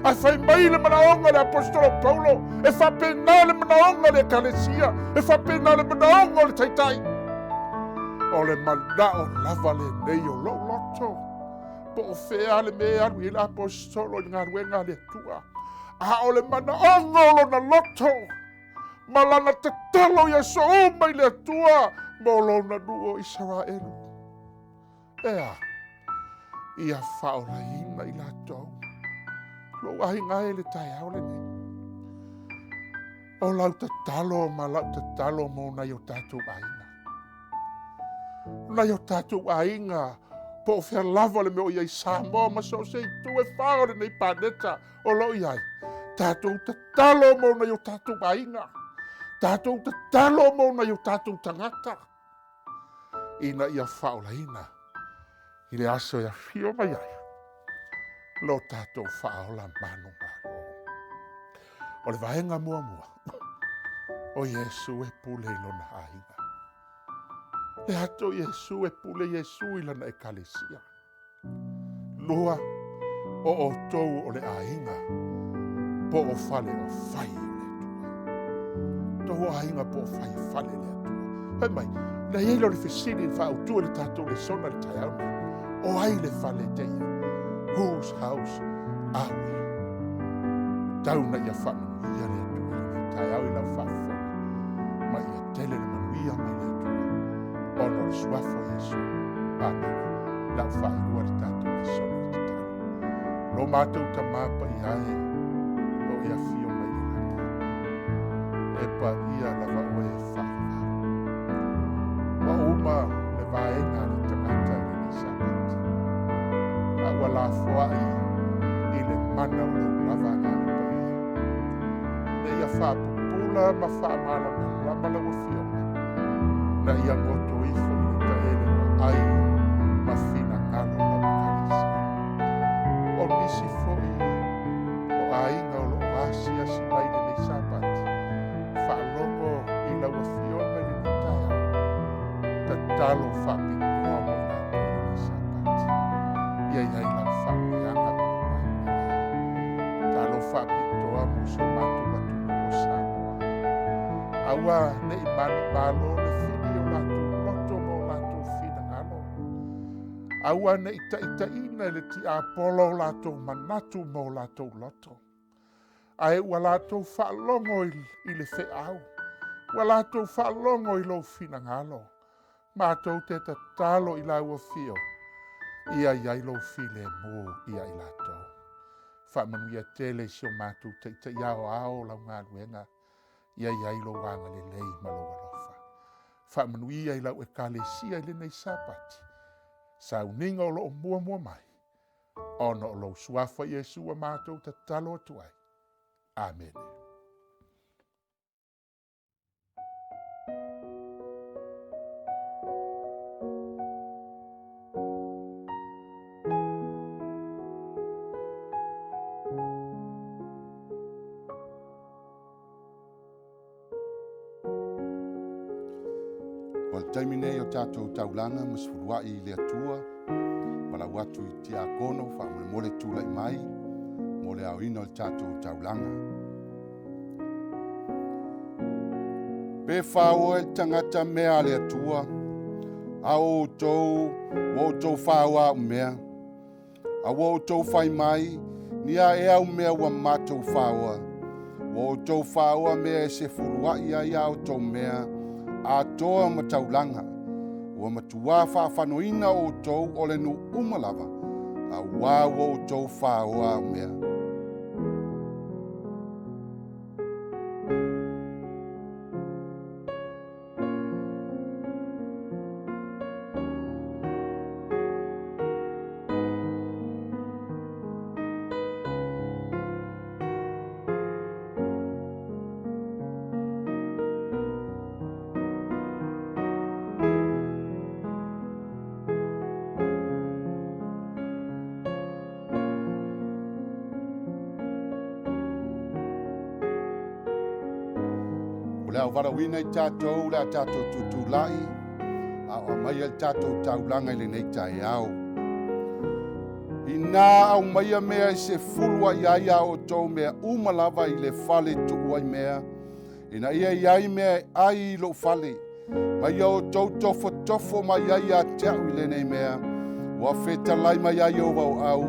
A whai mai le manaonga le apostolo Paulo, e whapena le manaonga le kalesia, e whapena le manaonga le taitai. O le manao lava le nei o lo loto. Po o whea le mea aru i le apostolo i ngā ruenga le tua. A o le manaonga o lo na loto. Malana te talo ia so o mai le tua, mo lo na nuo Israelu. Ea. Ia whaola ina i latou. Lo ahi ngai le tai au le nei. O lau te talo ma lau te talo mo nai o tātou ainga. Nai o tātou ainga. Po o whea lava le meo iai Samoa ma so se i tu e whaore nei paneta o lo iai. Tātou te talo mo nai o tātou ainga. Tātou te talo mo nai o tātou tangata. Ina ia whaola ina. I le aso ia whio mai ai. Lo tātou whaola manu manu. O le vaenga mua mua. O Yesu e pule i lona ainga. Le ato Yesu e pule Yesu i lana e kalesia. Lua o o tou o le ainga. Po o fale o fai o le tua. Tou ainga po o fale le atua. Hei mai, na ielo le fesini wha au tua le tātou le sona le tai au. O ai le fale teia. Whose house are we? Tauna ia whamanuia le atua. Tai au i lau whawha. Ma ia tele le manuia mai le atua. Ono le suafo Yesu. Amen. Lau whainua le tātou le sona le tatau. Lo mātou ta māpa i ae. O ia fio mai le lana. pa ia lava o e whakawau. Wa uma le vaenga le tangata i le Sabbath. A ua la foai i le mana o lau lava ngā le pa ia. Le ia whapupula ma whaamala ma lama la wa fionga. Na ia ngoto ifo i le taele o ai ma fina ngalo la wakarisi. O nisi foi o ainga o lo asia si mai le nei Sabbath. Whaalongo i la wa fionga i le nitaya. Ta talo whapitoa mo i la tole nei Sabbath. Ia iai la whaamianga mo lo mai. Talo whapitoa mo se matu matu mo Samoa. Aua nei manu malo le fini o latu loto mo latu fina ngalo. Aua nei ita ina le ti apolo latu manatu mo latu loto. Ai ua latu whaalongo i le wheau. Ua latu whaalongo i lo fina ngalo. Mātou te tatalo i lau fio. Ia iai lo file mo ia i latu. Whaamanuia tele si o mātou te iao ao lau ngā luenga. Ia iai lo wanga le lei malo alofa. Whaamanuia i lau e kalesia i le nei Sapati. Sauniga o loo mua mai. Ona o lo suafa Iesu a mātou tatalo atuai. Amen. O le taimi nei o tātou taulanga ma sefulua'i i le atua, ma lau atu i tia kono whaamole tūlai mai, mo le aoina o le tātou taulanga. Pe whao e tangata mea le atua, a o tou whao a mea, a o tou whai mai, ni a e au mea wa mātou whao a, o tou whao a mea e sefulua'i a ia o tou mea, a toa mataulanga, ua matua whaafanoina o tou o le nu umalava, a wā o tou whaoa mea. O le au warawina I tātou, le tātou tutulai, a o mai al tātou taulanga I le nei tae au. I nā au maia mea I se fulua iaia o tau mea umalava I le fale tuua I mea, ina ia iai mea ai I lo fale, mai o tau tofo mai ai a teau I le nei mea, ua whetalai mai ai o wau au,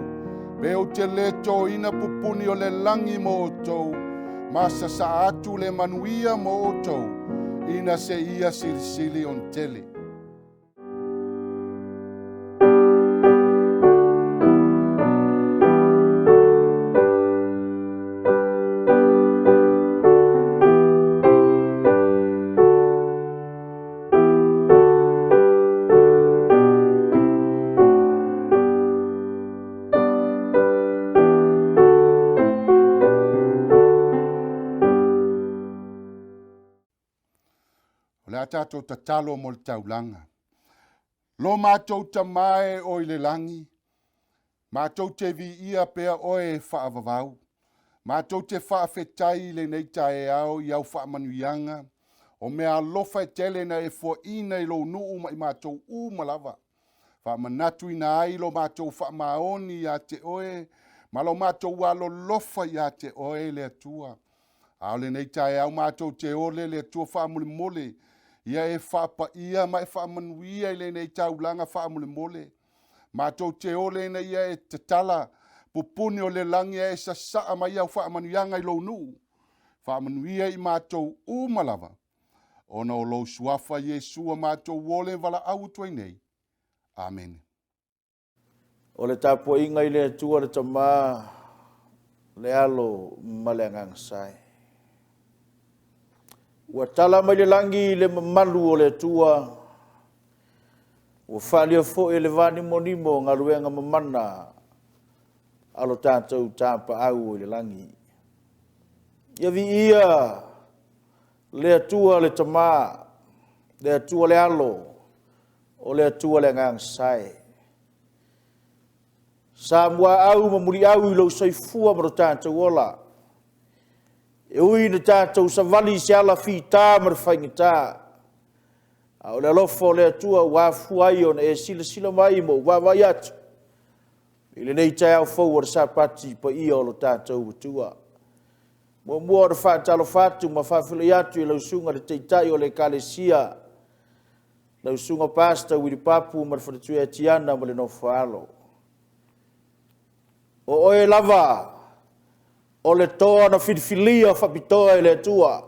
pe o te leto ina pupuni o le langi mo o tau, masa sa atu le manuia mo o tau, ina se ia silisili on tele. Le atatou tatalo mo le taulanga. Lo mātou tamae o I le langi. Mātou te vi ia pea oe whaavavau. Mātou te whaafetai le nei tae au I au whaamanuianga. O mea lofa tele na e fo ina I lo nuu mai mātou malava. Whaamanatu ina ai lo mātou whaamaoni ia te oe. Ma lo mātou walo lofa ia te oe le atua. Ao le nei tae au mātou te ole le atua whaamule mole. Ia e whaapa ia mai whaamanuia I le nei taulanga whaamule mole. Mātou te ole na ia e te tala. Pupuni o le langi e sa saa mai au whaamanuianga I lo nuu. Whaamanuia I mātou malava. Ona o lo suafa Iesu a mātou wole wala au tuai nei. Amen. O le tapo inga I le atua le tama le alo malengang sai. Ua tala mai le langi le mamalu o le atua. Ua whalia fo e le vani monimo Galuega mamana. Alo tātou tāpa au o le langi. Ia vi ia le atua le tamā, le atua le alo, o le atua le ngangsai. Sa mua au ma muri au I lau soifua ma tātou ola. E ui na tātou sa vali se ala whita ma whaingita. A o le alofo le atua wafu ai o na e sila mai mo wawai atu. I le nei tai au fau o Sapati pa ia o lo tātou atua. Mua o le whaatalo whatu ma whawhila atu I lau sunga le teitai o le kalesia. Lau sunga pasta wiri papu ma le whanatui atiana ma le no whaalo. O oe lava, o le toa na whirifilia whapitoa I le atua.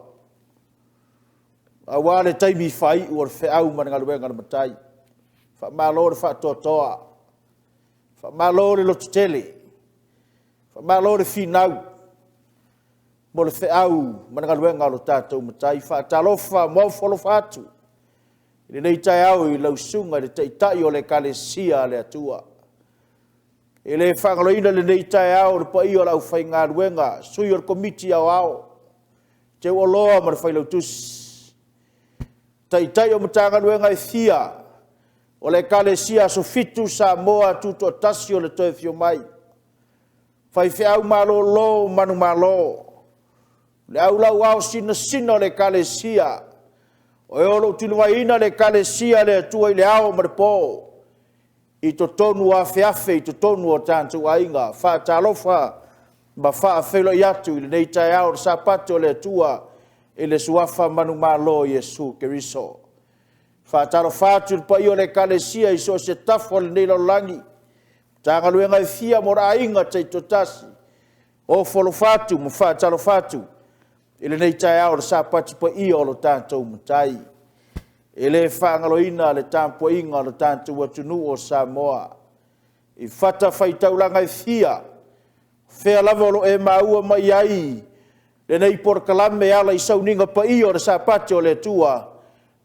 A wā le taimi whai ua le whiau ma Galuega na matai. Whamalo le whaatoa. Whamalo le lotutele. Whamalo le whinau. Mo le whiau ma Galuega lo tātou matai. Whaatalofa mo wholo whatu. I nei tai au I lau sunga le teitai o le kalesia le atua. E le whangaloina le nei tai au le pai o lau whai Galuega. Sui o le komiti au au. Te o loa ma le whai lau tusi. Tai o mata Galuega e thia. O le kalesia so fitu sa moa tuto tasi o le toe fio mai. Whai whiau malo lo manu malo. Le au lau au sina o le kalesia. O e olo tuluaina le kalesia le atua I le ao ma le po. I to tonu a feafe, I to tonu o tātou ainga. Wha talofa ma wha whelo I atu I le nei tai ao le Sapati o le atua. E le suafa manu malo Yesu Keriso. Whaatalo whātu le pai o le kalesia I so se tafo le nei laulangi. Tā Galuega I fia mora ainga te totasi. O wholo whātu mo whaatalo whātu. E le nei tai ao le Sapati pai o lo tātou matai. E le whangaloina le tāmpua inga lo tātou atunu o Samoa. I whata whaitaulanga I fia. Whea lava lo e maua mai ai. Le nei porkalame ala I Sauniga pa I o le Sapati o le tua.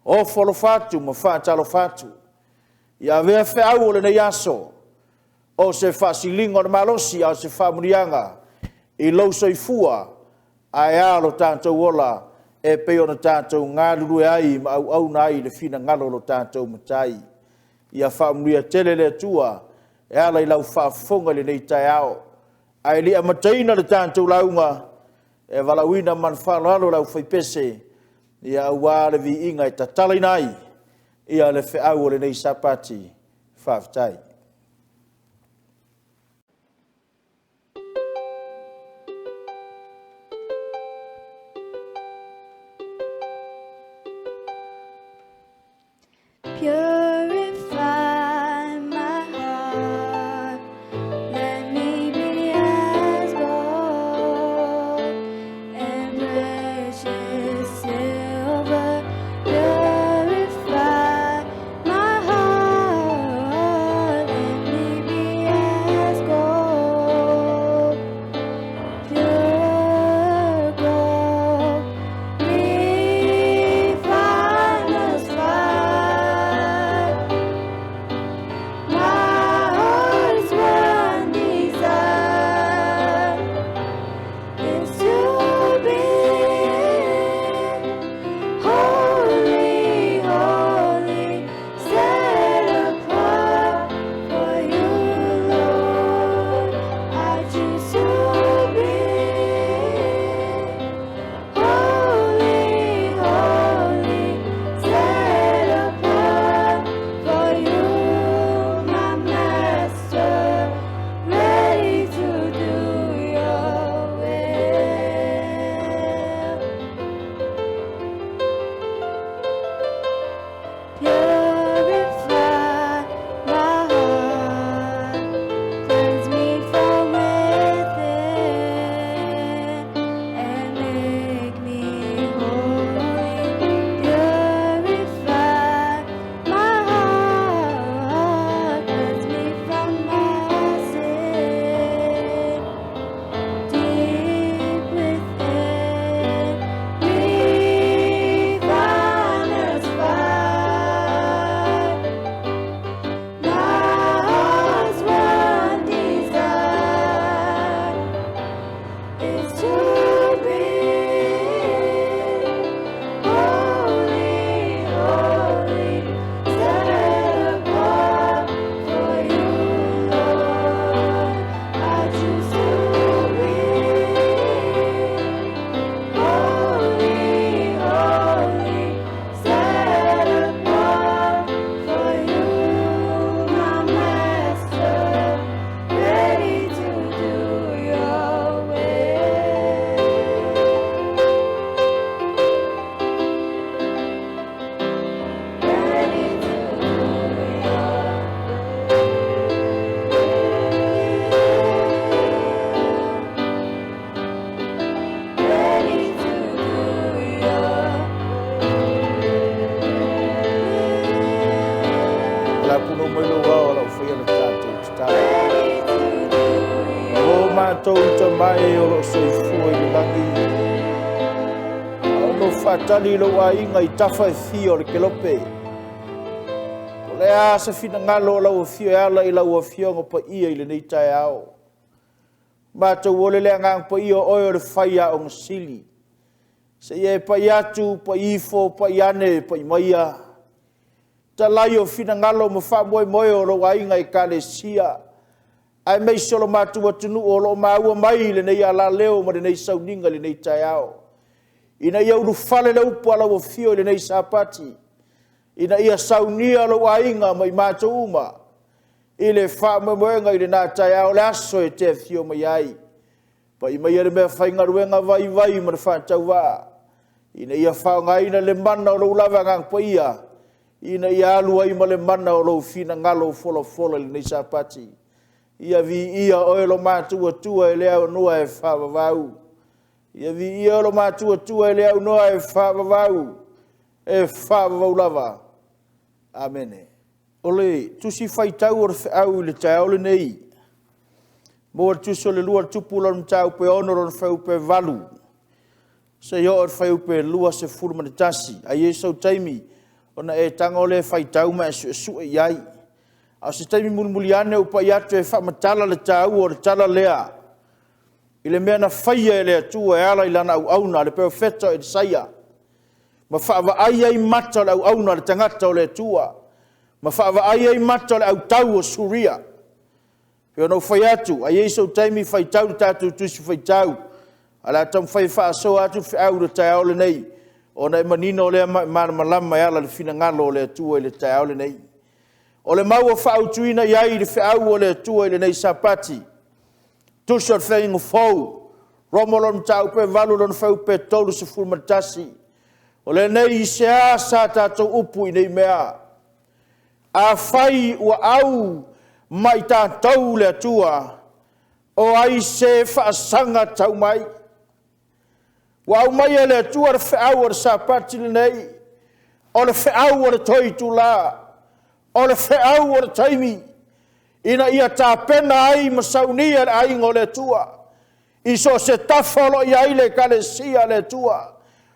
O wholo whatu ma whaatalo whatu. Ia vea whiau o le nei aso. O se whasilinga o le malosi o se whamurianga. I lau soifua. Ai alo tātou ola. E peo na tātou ngā lurue ai ma au na ai le fina ngalo lo tātou matai. Ia whamuria tele le tua. E ala I lau whaafonga le nei tai ao. Ai li amataina le tātou launga. E walawina man whalalo lau whaipese. Ia wāle vi inga I tatalai nai. Ia le whiau o le nei Sapati. Whaftai. Purify my heart, let me be as gold and precious silver. Purify my heart, tātou ta mai o lo soifua i langi. Ono whatali lo a inga I tawhai fio le kelope. O le a sa fina ngalo lau a fio e ala I lau a fio ngopa ia I le nei tai ao. Mātou ole le ngang pa ia oi o le whaia o ngasili. Se ia pa iatu, pa ifo, pa iane, pa imaia. Ta lai o fina ngalo ma wha moe moe o lo a inga I kale sia. Ai mei solo mātua tunu o lo maua mai le nei ala leo ma le nei Sauniga le nei tai ao. Ina ia uru fale le upu ala o fio le nei Sapati. Ina ia saunia lo a inga mai mātua uma. I le wha moenga I le nā tai ao le aso e te fio mai ai. Pa I mai le mea whainga ruenga vai vai ma le whātau wā. Ina ia whaonga ina le mana o lo lava ngang pa ia. Ina ia alua I ma le mana o lo fina ngalo fola fola le nei Sapati. Ia vi ia oelo mātua tua e lea unua e whāwawau. Ia vi ia oelo mātua tua e lea unua e whāwawau. E whāwawau lava. Amene. Ole, tusi whaitau or whiau le tau le nei. Moa tuso le lua tupu lor mtau pe onoro le whau pe valu. Se yo or whau pe lua se furuma le tasi. A Yesau taimi, ona e tanga ole whaitau ma e su e iai. A se taimi mulmuliane upa iatu e whamatala le tau o le tala lea. I le mea na whaia e lea tua e ala I lana au auna le peo feta e saia. Ma whaava aia I mata le au auna le tangata o le tua. Ma whaava aia I mata le au tau o suria. Peo no whai atu, a Yesau taimi whai tau le tātou tusi whai tau. A la tam whai wha so atu whiau le tai aole nei. O na manina o lea mana malama e ala le fina ngalo o le tua I le tai aole nei. O le maua whaautuina iai le whiau o le tua I le nei Sapati. Tusi o whaingo fau. Romolon tau pe valulon whau pe tolu se fulmatasi. O le nei I se a sa tātou upu I nei mea. A whai ua au mai tātou le tua. O ai se whaasanga tau mai. Wa au mai le tua le whiau o le Sapati le nei. O le whiau o le toi tu la. O le whiau o le taimi. Ina ia tā pena ai ma saunia le ai ngo le tua. I so se tafolo I ai le kale sia le tua.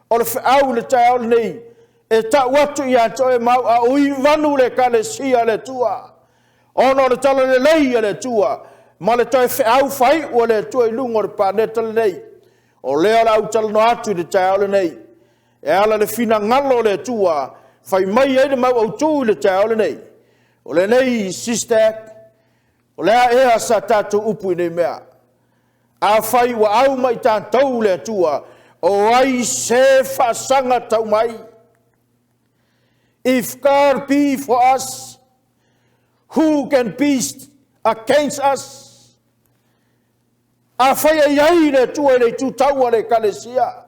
O le whiau le tai au le nei. E ta watu I ato e mau a ui vanu le kale sia le tua. Ono le tala le lei le tua. Ma le toi whiau whai o le tua I lungo le pāneta le nei. O lea la au tala no atu le tai au le nei. E ala le fina ngalo le tua. Whai mai e le mau au tū le tai au le nei. O le nei SISDAC. O lea ea sa tātou upu I nei mea. A whai wa au mai tātou le tua. O ai se whaasanga tau mai. If God be for us, who can be against us? A whai a iai le tua le tūtaua le kalesia.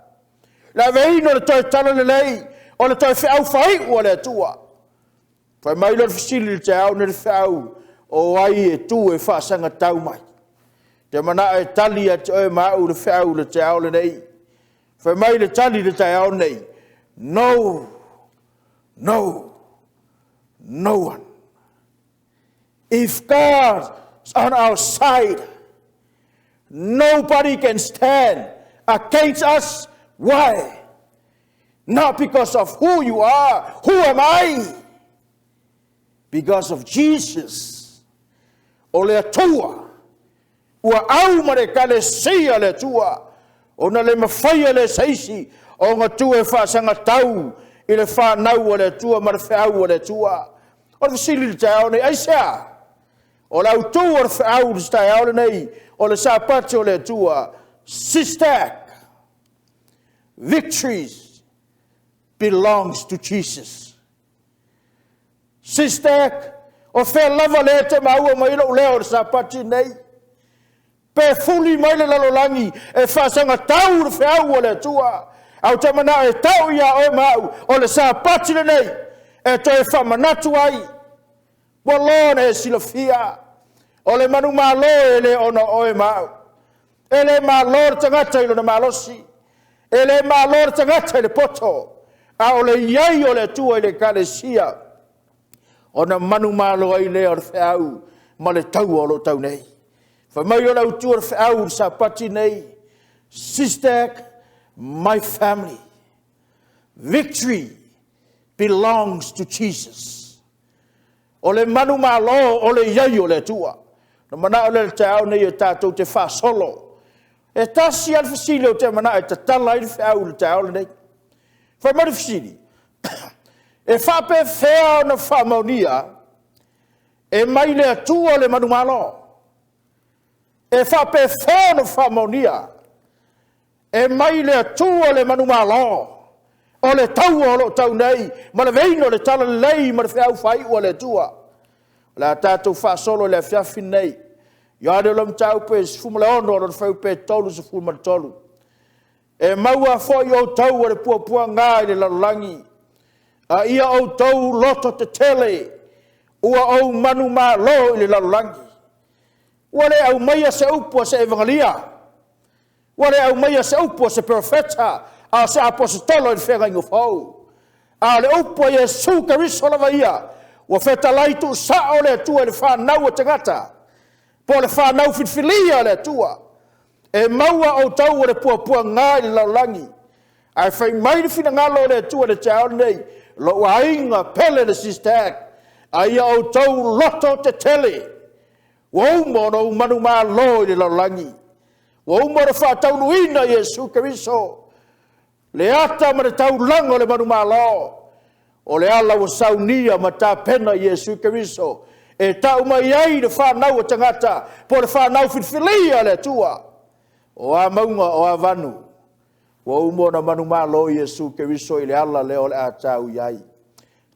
La veino le toi tala le lei. O le toi whiau whai ua le tua. Whai mai le fisili le te au ne le whiau. O ai e tu e whaasanga tau mai. Te mana e tali a te oe mau le whiau le te au le nei. Whai mai le tali le te au nei. No one. If God's on our side, nobody can stand against us. Why? Not because of who you are. Who am I? Because of Jesus. O le tua. Ua au ma le kale sia le tua. O na le mawhaia le seisi. O ngā tu e whaasanga tau. I le whanau o le tua ma le whiau o le tua. O le sili le tai au nei aisea. O le au tu o le whiau le tai au nei. O le Sapati o le tua. SISDAC. Victories belongs to Jesus. SISDAC. O whea lava le te maua mai ilo leo le Sapati nei. Pe fuli mai le lalolangi e whaasanga tau le whiau o le tua. Au te mana e tau ia oe mau o le Sapati le nei. E to e whamanatu ai. Walone e silofia. O le manu malo e le ona oe mau. E le malo le tangata ilo na malosi. E le malo le tangata le poto. A o le iai o le tua i le kalesia. O na manu malo ai le o le whiau. Ma le tau o lo tau nei. Whamai o lau tua whiau Sapati nei. SISDAC, my family. Victory belongs to Jesus. O le manu malo o le iai o le tua. Na mana o le te au nei o tātou te wha solo. E tasi al fasili o te mana e te tala i whiau le te au nei. Whamari fasili. E whape whea o na whamaunia. E mai le atua le manu malo. E whape whea o na whamaunia. E mai le atua le manu malo. O le tau o lo tau nei. Ma le veino le tala le lei ma le whiau whai o le tua. La tātou wha solo le whiafi nei. Ia le lam tau pe fumale ono o le whau pe tolu se fumale tolu. E maua fo i o tau o le pua ngā i le lalangi. A ia o tau loto te tele. Ua o manu ma lo i le lalangi. Ua le au maia se upua se evangelia. Ua le au maia se upua se profeta. A se apostolo i whenga ingo fau. A le upua Jesu Karisto lava ia. Ua wheta laitu sa o le tua le whanau o tangata. Po le whanau whitwhilia le tua. E maua o tau o le pua ngā i le laulangi. Ai whai mai le whina ngalo le tua le te ao nei. Lo ua inga pele le SISDAC. Ai o tau loto te tele. Ua umo no manu maa lo i le laulangi. Ua umo no whatau nuina Jesu Karisto. Le ata ma le tau lango le manu maa lo. O le ala wa saunia ma ta pena Jesu Karisto. E tau mai ai le whanau o tangata. Po le whanau whitwhilia le tua. O a maunga o a vanu. Wa umo na manu maa lo Jesu Karisto i le ala le o le a tau iai.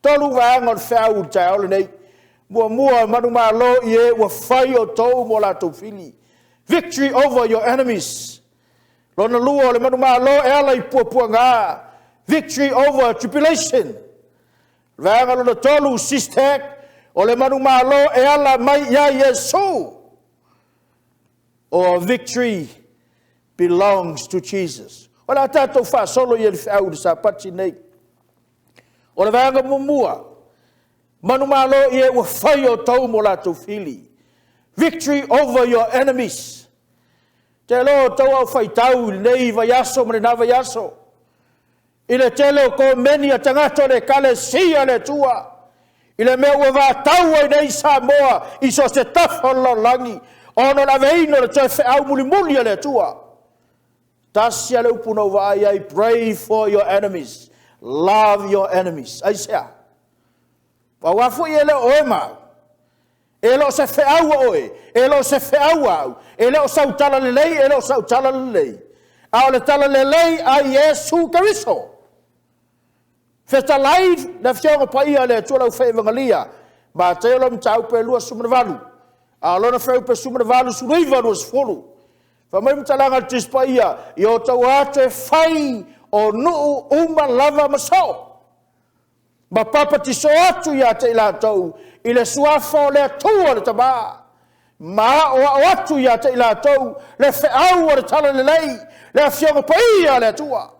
Tolu waanga o le whiau te aole nei. Mua manu maa lo i e wa whai o tau mo la tau whili. Victory over your enemies. Lona lua o le manu maa lo e ala i pua ngā. Victory over tribulation. Waanga lona tolu SISDAC. O le manu maa lo e ala mai ia Yesu. Or victory belongs to Jesus. O la tātou wha solo i le whiau de Sapati nei. O le waanga mumua. Manu maa lo i e ua whai o tau mo la tau whili. Victory over your enemies. Te lo tau au whai tau nei vaiaso mene na vaiaso. I le tele o ko meni a tangato le kale sia le tua. I le mea ua vātau ai nei Samoa i so se tafo lo langi. Ono la veino le toi au muli le tua. Tasia le upuna vai ai pray for your enemies. Love your enemies. Ai sea. Pa wafu i ele oe mau. E lo se whiau oe. E lo se whiau au. E le o sautala le lei. E le o sautala le lei. A o le tala le lei a Jesu Karisto. Feta live na fionga pa ia le tua lau whai evangelia. Ma te olo mtau pe lua sumana valu. A lona whai pe sumana valu suleiva lua sfolu. Fa mai mtalanga tis pa ia. I o tau ate whai o nuu uma lava masao. Ma papa ti so atu ia te ila tau. I le suafa o le atua le taba. Ma o atu ia te ila tau. Le whiau o le tala le lei. Le fionga pa ia le atua.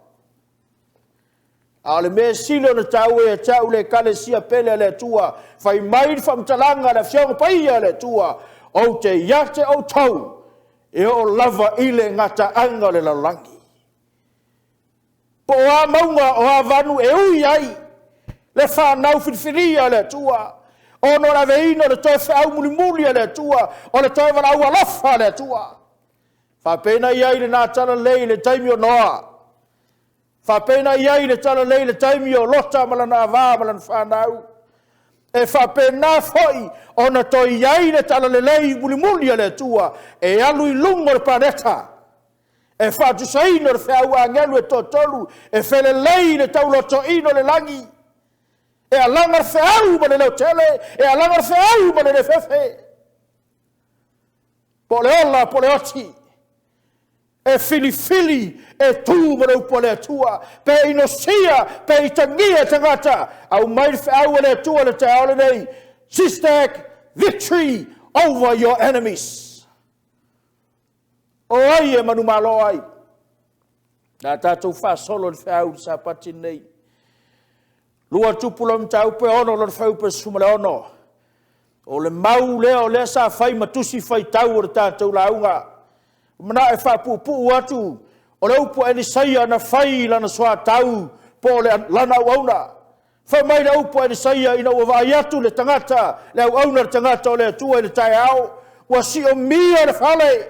A le mea silo na tau e tau le kale sia pele le tua. Fai mai fa mtalanga le fionga pa ia le tua. O te iate o tau. E o lava ile ngata anga le lalangi. Po a maunga o a vanu e ui ai. Le whanau whiwhiria le tua. O no la veino le toi whiau muli le tua. O le toi wanau alofa le tua. Whapena iai le nā tala lei le taimi o noa. Whapena iai le tala lei le taimi o lota malana vā malana whanau. E whapena foi o na toi iai le tala le lei muli le tua. E alu i lungo le planeta. E whatusaino le whiau angelu e totolu. E whele lei le tauloto ino le langi. E alanga le whiau ma le leo tele. E alanga le whiau ma le fefe. Po le ola, po le oti. E fili, e tū ma le upo le tua. Pe inosia, pe itangia tangata. Au mai le whiau le tua le te aole nei. SISDAC, victory over your enemies. O ai e manu malo ai. Nā tātou wha solo le whiau le Sapati nei. Lua tupula mtau pe ono le whiau pe sumale ono. O le mau lea o lea sa fai matusi fai tau o le tātou launga. Mana e whapupu atu. O le upo eni saia na fai lana soa tau po le lana wauna. Whai mai le upo eni saia ina ua vai atu le tangata, le au auna le tangata o le atua le tai au. Wa si o mia le whale.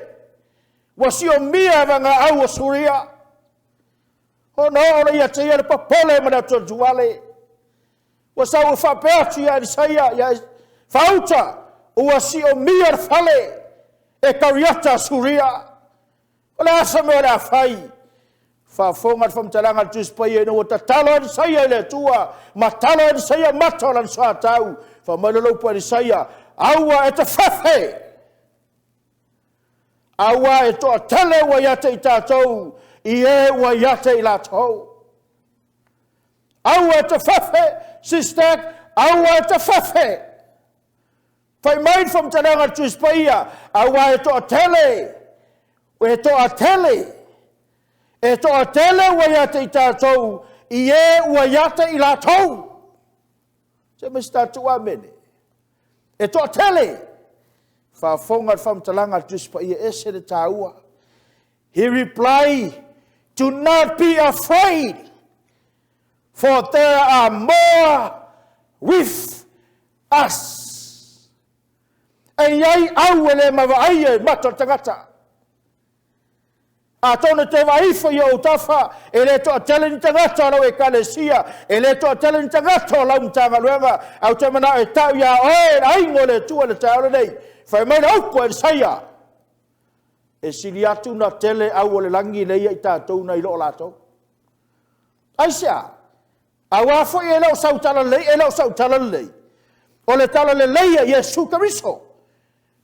Wa si o mia vanga au o suria. O no o le ia te ia le papole mana tua juale. Wa sa ua whapeatu ia eni saia ia Fauta, ua si o mia le whale e kauriata suria. O le asa mea le awhai. Whafonga whamtalanga tuspai e no ta talo eni saia i le tua. Ma talo eni saia mato lan soa tau. Whamailopo eni saia. Aua e te whawhe. Aua e toa tele wa iate i tātou. I e wa iate i lātou. Aua e te whawhe. SISDAC, aua e te whawhe. Fai mai from tananga tuspaia, awa e toa tele, e toa tele, e toa tele wa iate i tātou, i e wa iate i lātou. Se me statu amene. E toa tele, whafonga from tananga tuspaia, e se le tāua. He replied, do not be afraid, for there are more with us. E iai au ele mawai e mato tangata. A tonu te waifa i o tafa, e le toa tele ni tangata lau e kalesia, e le toa tele ni tangata lau mtanga luenga, au te mana e tau ia oe, aingo le tua le taole nei, whai mai na upo e saia. E sili atu na tele au o le langi leia i tātou na i loo lātou. Aisea, a wafo i e leo sautala lei, e leo sautala lei. O le tala le leia Yesu Kariso.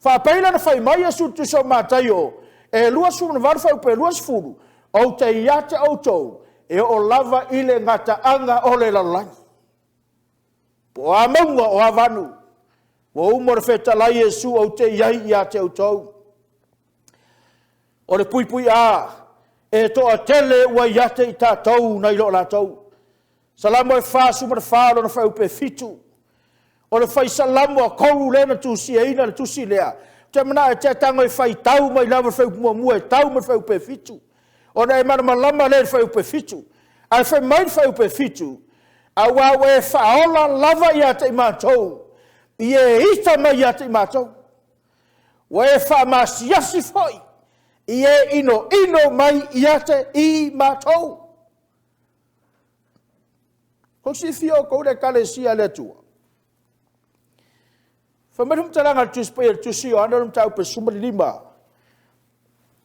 Whapeila na whai mai Yesu tuso mātai o, e lua sumana warwhau pe lua sifuru, o te iate o tau, e o lava ile ngata anga o le lalangi. Po a maunga o avanu, o umore wheta lai Yesu o te iai iate o tau. O le pui pui a, e toa tele ua iate i tātou na ilo la tau. Salamo e wha sumana whālo na whau pe fitu. O le whai salamo a koru lena tusi e ina le tusi lea. Te mana e te tango e whai tau mai lava whai mua mua e tau mai whai pe fitu. O na e mana malama le whai pe fitu. A whai mai whai pe fitu. A wawe e whaola lava i ate i mātou. I e ita mai i ate i mātou. Wa e wha masiasi whai. I e ino mai i ate i mātou. Ko si fio kou le kalesia le tua. Whamarum taranga tuspai e tusi o anarum tau pe suma Lima.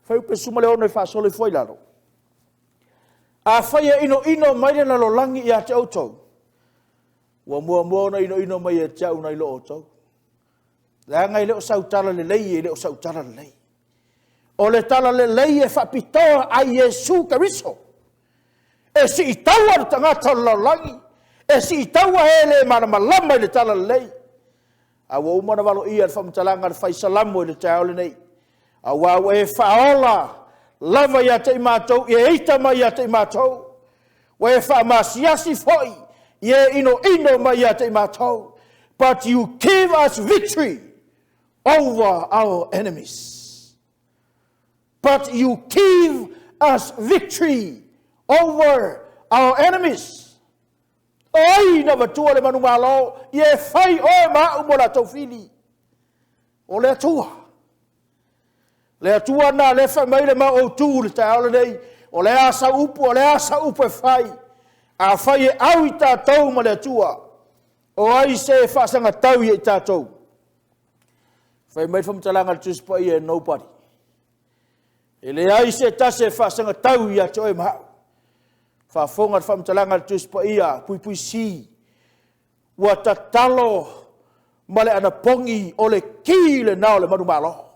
Whau pe suma le ono i whaasole foi laro. A whaia ino mai le nalo langi i a te autou. Wa mua na ino mai e te au na ilo autou. Lea ngai leo sautala le lei e leo sautala le lei. O le tala le lei e whapitoa a Yesu Kariso. E si i taua le tangata la langi. E si i taua he le malama i le tala le lei. A wa umana walo ia le whamtalanga le whai Salamo i le taole nei. A wa e whaola lava ia te imatou, i e ita mai ia te imatou. Wa e whamasiasi foi, i e ino mai ia te imatou. But you give us victory over our enemies. But you give us victory over our enemies. Ai na vatua le manu malo, i e whai o ma umola tau fili. O le atua. Le atua na le whai mai le ma o tū le taole nei, o le asa upu e whai. A whai e au i tātou ma le atua. O ai se e whaasanga tau i tātou. Whai mai whamtalanga le tuspa i e nobody. E le ai se tase e whaasanga tau i a toi mahau. Whafonga whamtalanga le tuspa ia, pui si. Ua tatalo ma le anapongi o le ki le nao le manu malo.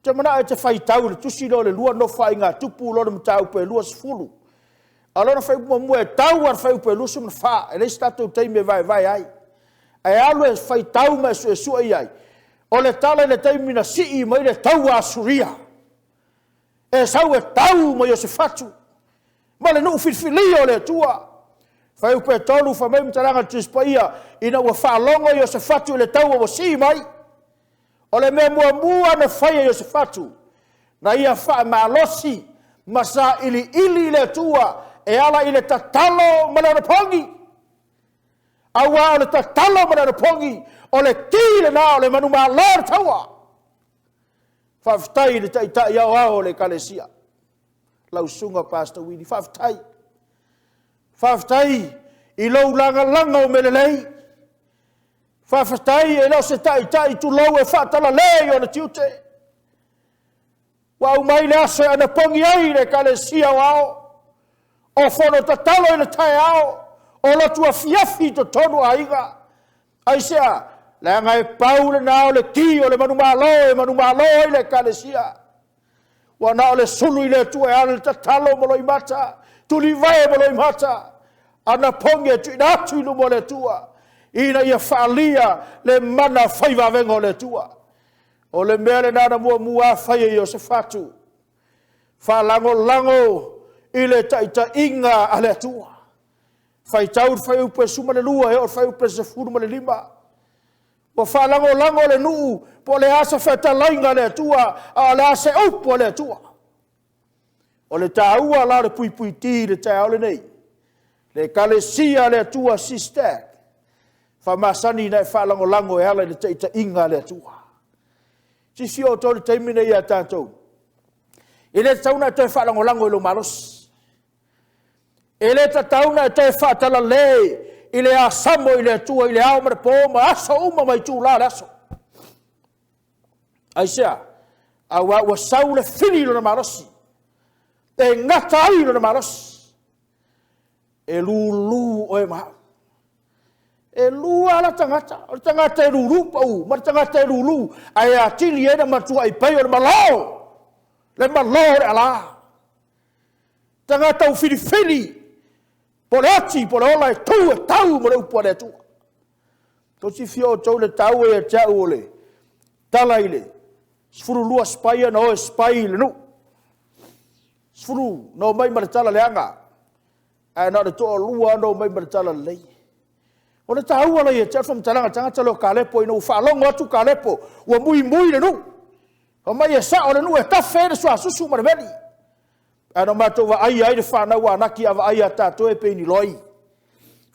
Te mana e te whai tau le tusi no le lua no whai ngā tupu lo le mtau pe lua sifulu. Alona whai mua e tau ar whai pe lua sumna wha, e le statou teime vai ai. E alu e whai tau ma e sua i ai. O le tala le teimi na sii mai le tau a suria. E sau e tau ma yo se fatu. Ma le nuu filfili o le tua. Fai upe tolu fa mai mtaranga tuspaia ina wa whaalongo Iosefatu le tau wa si mai. O le mea mua na whaia Iosefatu. Na ia wha maalosi masa ili le tua e ala i le tatalo manana pongi. Awa o le tatalo manana pongi o le ki le na o le manu maalor taua. Whaftai le taitai au ao le kalesia. Lausunga Pastor Winnie, whaftai. Whaftai i lau langa o melelei. Whaftai e lau se taitai tu lau e whatala lei o le tiute. Wa umai le aso ana pongi ai le kalesia wao. O whono tatalo i le tai ao. O lotua fiafi to tonu aiga. Aisea, le ngai pau le nao le ki o le manu malo i le kalesia. Wa nao le sulu i le tu e ale tatalo mo loi mata. Tuli vai mo loi mata. Ana pongi e tu inatu inu mo le tua. Ina ia whaalia le mana whaiva vengo le tua. O le mea le nana mua whaia Iosefatu. Whalango i le taita inga a le tua. Whai taur whai upe suma le lua, o whai upe se furu ma le lima. O whalango le nuu, po le asa wheta lainga le tua, a le asa upo le tua. O le taua la le pui ti le tai le nei. Le kalesia le tua SISDAC. Whamasani nei whalango e ala le taita inga le tua. Si fio tō le teimine ia tātou. I le tauna toi whalango i lo malos. I le tauna toi whatala le, i le asamo i le tua, i le ao mara pō, ma aso uma mai tū la le aso. Aisea, a wa sau le whini lo na marosi. E ngata ai lo na marosi. E lulu o e maha. E lua ala tangata. O tangata e lulu pau. Ma tangata e lulu. Ai a tili e na matua i pai o le malao. Le malao le ala. Tangata u whini. Po le ati, po le ola e tau mo le upo le tua. Tosi fio tau le tau e tau o le. Tala i le. Sfuru lua spaya na o e spai le nu. Sfuru no mai ma le tala le anga. Ai na le toa lua no mai ma le tala le lei. O le tau ala i e tau whamtalanga tangata leo kalepo ina u whaalongo atu kalepo. Ua mui le nu. O mai e sa o le nu e tawhe le sua susu ma le meni. Ano mato wa ai le whanau anaki awa ai a tātou e peini loi.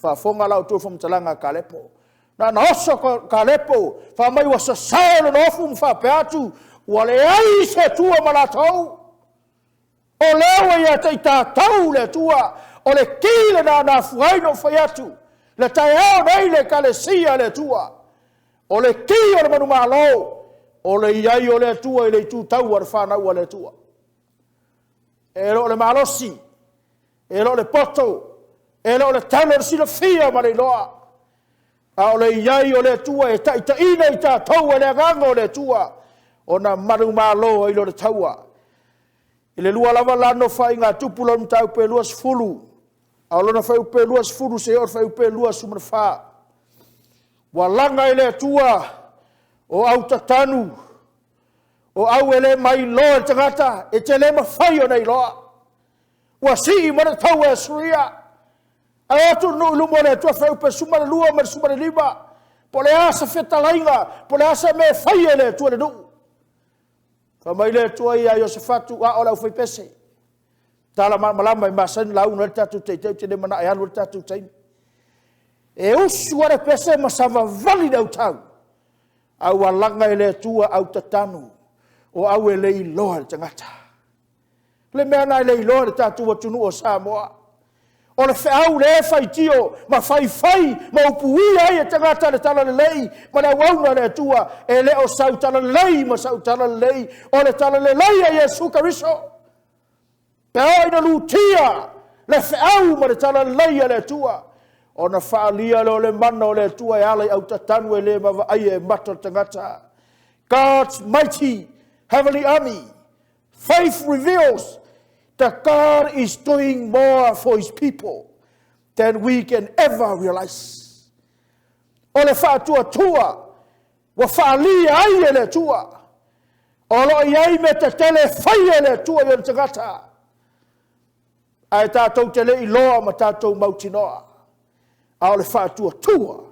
Whafonga lau tō whamtalanga kalepo. Na oso kalepo, whamai wa sasao na ofu mwhape atu, wa le ai se tua malatou. O lewa ia te tātou le tua, o le kile na fuaino whai atu. Le tai ao nei le kalesia le tua. O le ki o le manu malo, o le iai o le tua i le tūtau ar whanau le tua. E lo le malosi, e lo le poto, e lo le talo le sila fia ma le loa. A o le iai o le tua e taita ina i tātou e le agango le tua. O na manu malo i lo le taua. I le lua lava lano whai ngā tupula mtau pe lua sfulu. A o lona whai upe lua sfulu se or whai upe lua sumana wha. Wa langa i le tua o au tatanu. O au ele mai loa tangata, e te le mawhai o nei loa. Wa si mana tau e suria. A atu no lumo le tua whai upe sumana lua ma sumana lima. Po le asa wheta lainga, po le asa me whai e le tua le nuu. Ka mai le tua i a Iosefatu, a ola ufai pese. Tala malama i masan lau no le tatu teiteu te ne mana e anu le tatu teimi. E usu are pese ma sama vali nau tau. Au alanga i le tua au tatanu. O au e lei loa le tangata. Le mea nai lei loa le tatu wa tunu o Samoa. O le whaau le whai tio, ma whai, ma upuia ai e tangata le tala le lei, ma le wauna le tua, e le o sau tala le lei, ma sau tala le lei, o le tala le lei a Iesu Kariso. Pe o ina lutia, le whaau ma le tala le lei a le tua. O na whaalia le o le mana o le tua e alai au tatanu e le mawa ai e mata tangata. God's mighty heavenly army. Faith reveals that God is doing more for his people than we can ever realize. O le whaatua tua, wa whaalia ai e le tua. O lo iai me te tele whai e le tua i o tangata. Ai tātou te le i loa ma tātou mautinoa. a o le whātua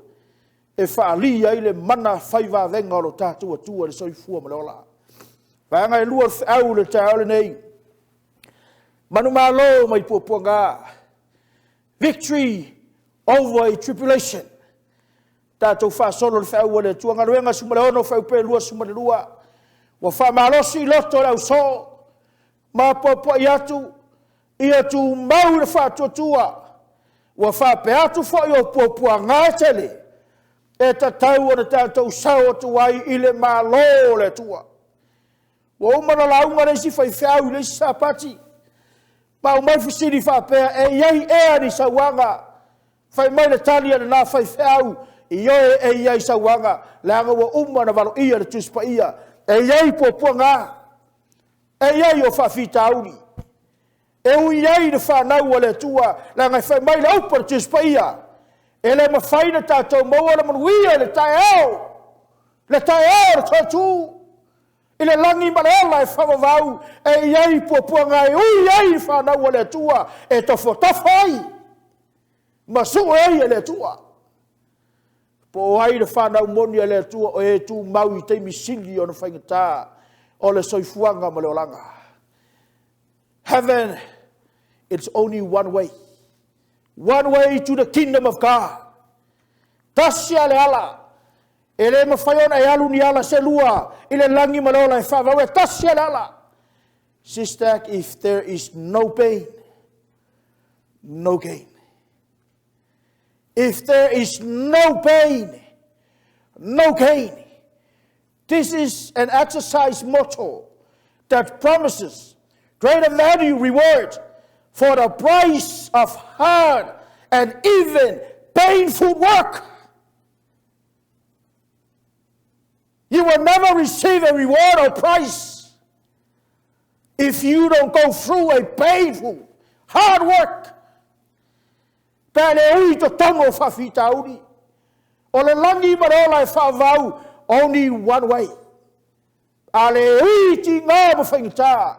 e whaalia i le mana whaiva venga o lo tātua tua le soifua ma le ola. Whaanga e lua au le tā ole nei. Manu malo mai puapuanga. Victory over a tribulation. Tātou whaasolo le whaau le tua ngaruenga sumale ono whau pe lua sumale lua. Wa whamalosi loto lau so. Ma puapua i atu. Ia tu mau le whātua tua. Wa whape atu wha i o puapua ngā tele. E ta tau o na tātou sao atu ai i le malo le tua. Wa umana launga reisi whai whiau le Sapati. Ma umai fisiri whapea e iei ea ni sawanga. Whai mai le tali ana nā whai whiau. I oe e iei sawanga. Leanga wa umana walo ia le tuspa ia. E iei puapua ngā. E iei o whawhita auri. E ui iei le whanau o le tua. Leanga whai mai le upa le tuspa ia. E le mawhaina tātou maua le manuia le tae au. Le tae au le tatu. I le langi malaea e whamavau. E iei puapua ngā e ui iei whanau o le tua. E tofo tafai. Masu ei le tua. Po ai le whanau moni le tua o e tu mau I teimi sili o na whaingatā. O le soifuanga ma le olanga. Heaven, it's only one way. One way to the kingdom of God. Tasia le ala. E le mawhaiona e alu ni ala se lua. I le langi malola e whawau e tasia le ala. SISDAC, if there is no pain, no gain. If there is no pain, no gain. This is an exercise motto that promises greater value reward for the price of hard and even painful work. You will never receive a reward or price if you don't go through a painful, hard work. Pele ui to tongo whawhita uri. O le langi marola e whawau, only one way. A le ui ti ngā mawhaingita.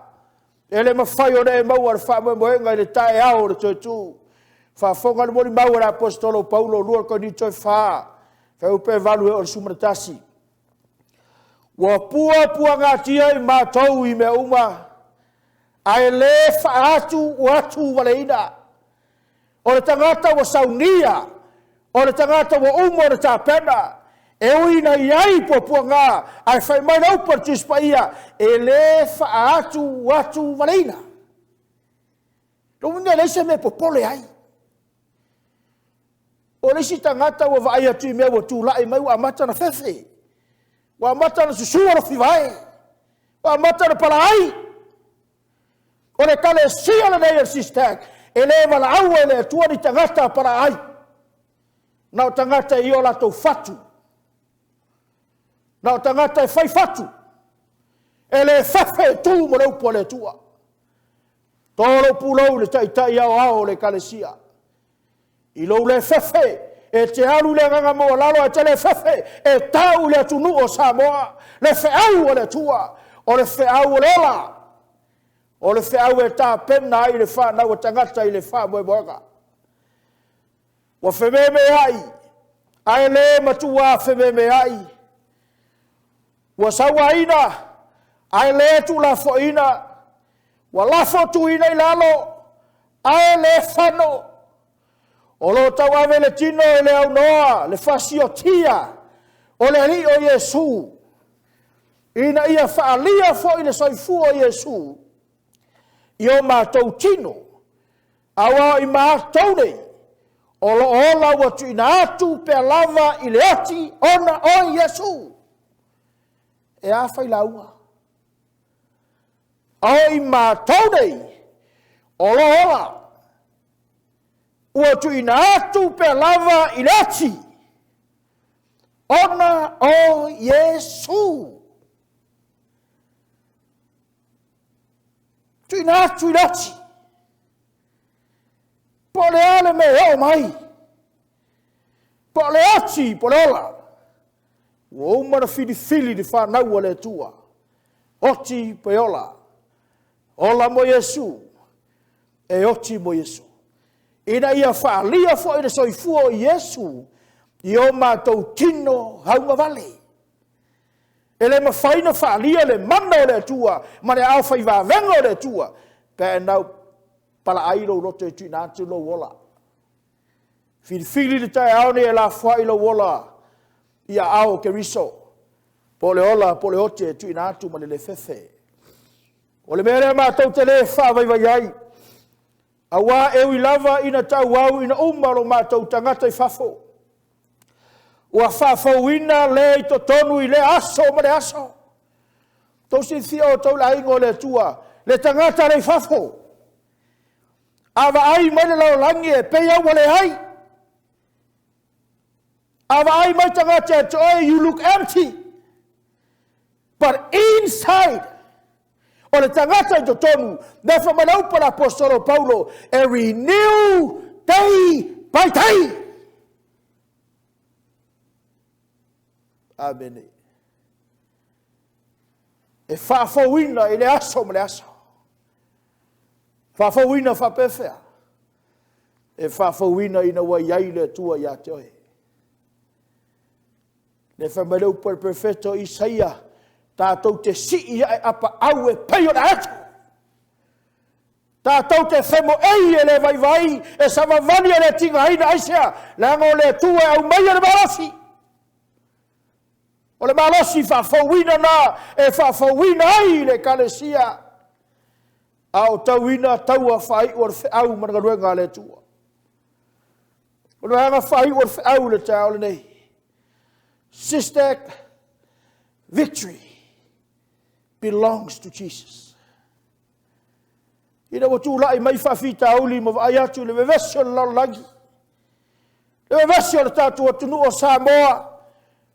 E le mawhai o ne maua le whamoenga I le tae au le tuatu. Whafonga le mori maua le apostolo Paulo lua ko ni toi wha. Whaupe valu e o le sumaratasi. Wa pua ngā tia I mātou I me uma. Ai le whaatu watu waleina. O le tangata wa Sauniga. O le tangata wa umo le tāpena. E uina iai pua ngā. Ai whai mai nau partuspa ia. E le whaatu watu waleina. Runga leise me popole ai. O leisi tangata wa vaai atu I mea wa tūlai mai wa amata na whewhe. Wa amata na susua na whiwai. Wa amata na palai. O le kale sia le nei SISDAC. E le mala aua e le atua ni tangata para ai. Nau tangata I o latou fatu. Nau tangata e whai fatu. E le whawhe tū mo leupo le tua. Tōlo pūlau le taitai ao le kalesia. I lou le whawhe. E te alu le nganga mo lalo e te le whawhe. E tau le atunu o Samoa. Le wheau o le tua. O le wheau o le ola. O le wheau e tā pena I le whanau o tangata I le whamoe moanga. Wa whememe ai. Ai le matua whememe ai. Wa sawa ina. Ai le tu la fo ina. Wa lafo tu ina I lalo. Ai le whano. O lo tau ave le tino e le au noa. Le whasi o tia. O le li o Yesu. Ina ia whaalia fo I le soifu o Yesu. I o mātou tino, awa I mātou nei, o lo ola watu ina atu pe lava I le ati ona o Yesu. E a whai launga. Awa I mātou nei, o lo ola, watu ina atu pe lava I le ati ona o Yesu. Tu ina ati. Po le ale me o mai. Po le ati, po le ola. Wo umana fili di whanau le tua. Oti pe ola. Ola mo Yesu. E oti mo Yesu. ina ia whaalia fo ina soifua o Iesu, i o mātou tino haunga vale. E le mawhaina whaalia le mana o le atua, ma le au whaivavenga o le atua, pe nau pala airo roto e tui nātu lo wola. Whiri le tai aone e la whai lo wola, ia ao ke riso, po le ola, po le ote e tui nātu ma le fefe. O le mea mātou te le whawaiwai ai, a wā ewi lava ina tau wau ina umaro mātou tangata i whafo. Ua whafauina le i to tonu i le aso ma le aso. Tosi thia o tau la ingo le tua, le tangata le i whafo. Awa ai mai le lau langi e peia wale hai. Awa ai mai tangata e toi, you look empty. But inside, o le tangata i to tonu, me whamanau para apostolo Paulo, e renew day by day. Amen. E whaafauina i le aso ma le aso. Whaafauina whapewhea. E whaafauina ina wa iai le tua ia te oe. Le whamareu per perfeto Isaia, tātou te sii ai apa au e pei o le atu. Tātou te whemo ei e le vai vai, e samavani e le tinga haina aisea, le ango le tua au mai e le marasi. O le malosi whafauina na, e whafauina ai le kalesia. Ao tauina taua whai o le whiau mana Galuega le tua. O le hanga whai o le whiau le tau le nei. SISDAC victory belongs to Jesus. Ina watu lai mai whawhita auli ma vai atu le vevesio le lalagi. Le vevesio le tatu atunu o Samoa.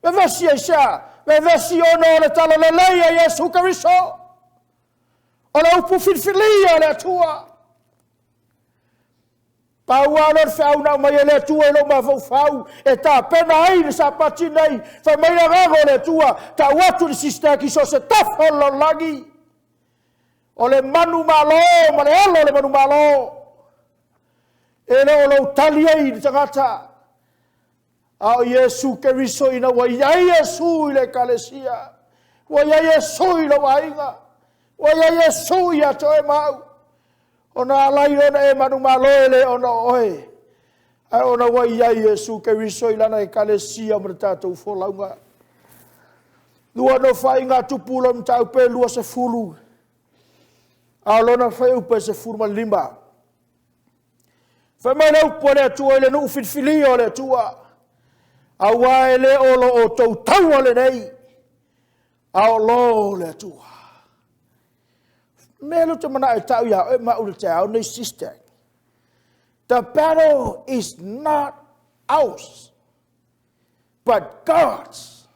Vevesi ai sa, vevesi ono le tala le leia Yesu Kariso. O le upu filfilia le atua. Paua lor whauna mai e le atua e lo ma fau e ta pena ai le Sapati nei, fa mai la gago le atua, ta watu le SISDAC so se tafo lo lagi. O le manu malo, ma le alo le manu malo. E le o lo tali ai le tangata. Ao Yesu Keriso ina wa iai Yesu i le kalesia. Wa iai Yesu i le wainga. Wa iai Yesu i ato e mau. Ona alai ona e manu malo ele ona oe. Ai ona wa iai Yesu Keriso i lana e kalesia ma tātou folaunga. Lua no whainga tupula mtau pe lua se fulu. Ao lona whai upe se fulu ma Lima. Whamai na upo le atua ile nu ufitfili o le atua. Awa ele olo o tau tau le nei. Ao lo le atua. Melo te mana e tau ia e mau le tau nei SISDAC. The battle is not ours, but God's.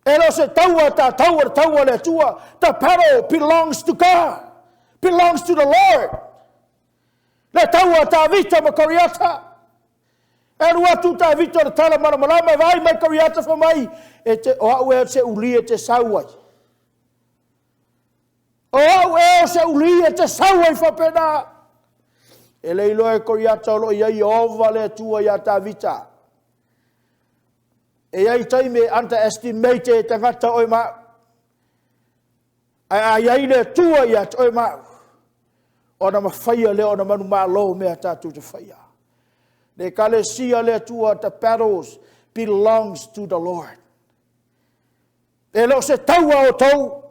Elo se taua ta taua le atua. The battle belongs to God. Belongs to the Lord. Le taua ta vita ma koriata. E rua tu ta vita le tala mana malama vai mai koriata fa mai. E te o au e se uli e te sauai. O au e se uli e te sauai fa pena. E leilua e koriata lo ia i ova le tua ia ta vita. E ai taime underestimate e tangata oi ma. Ai ai le tua ia oi ma. Ona mawhaia le ona manu malo mea tātou te whaia. Le kalesia le tua, the battles belongs to the Lord. E leo se taua o tau.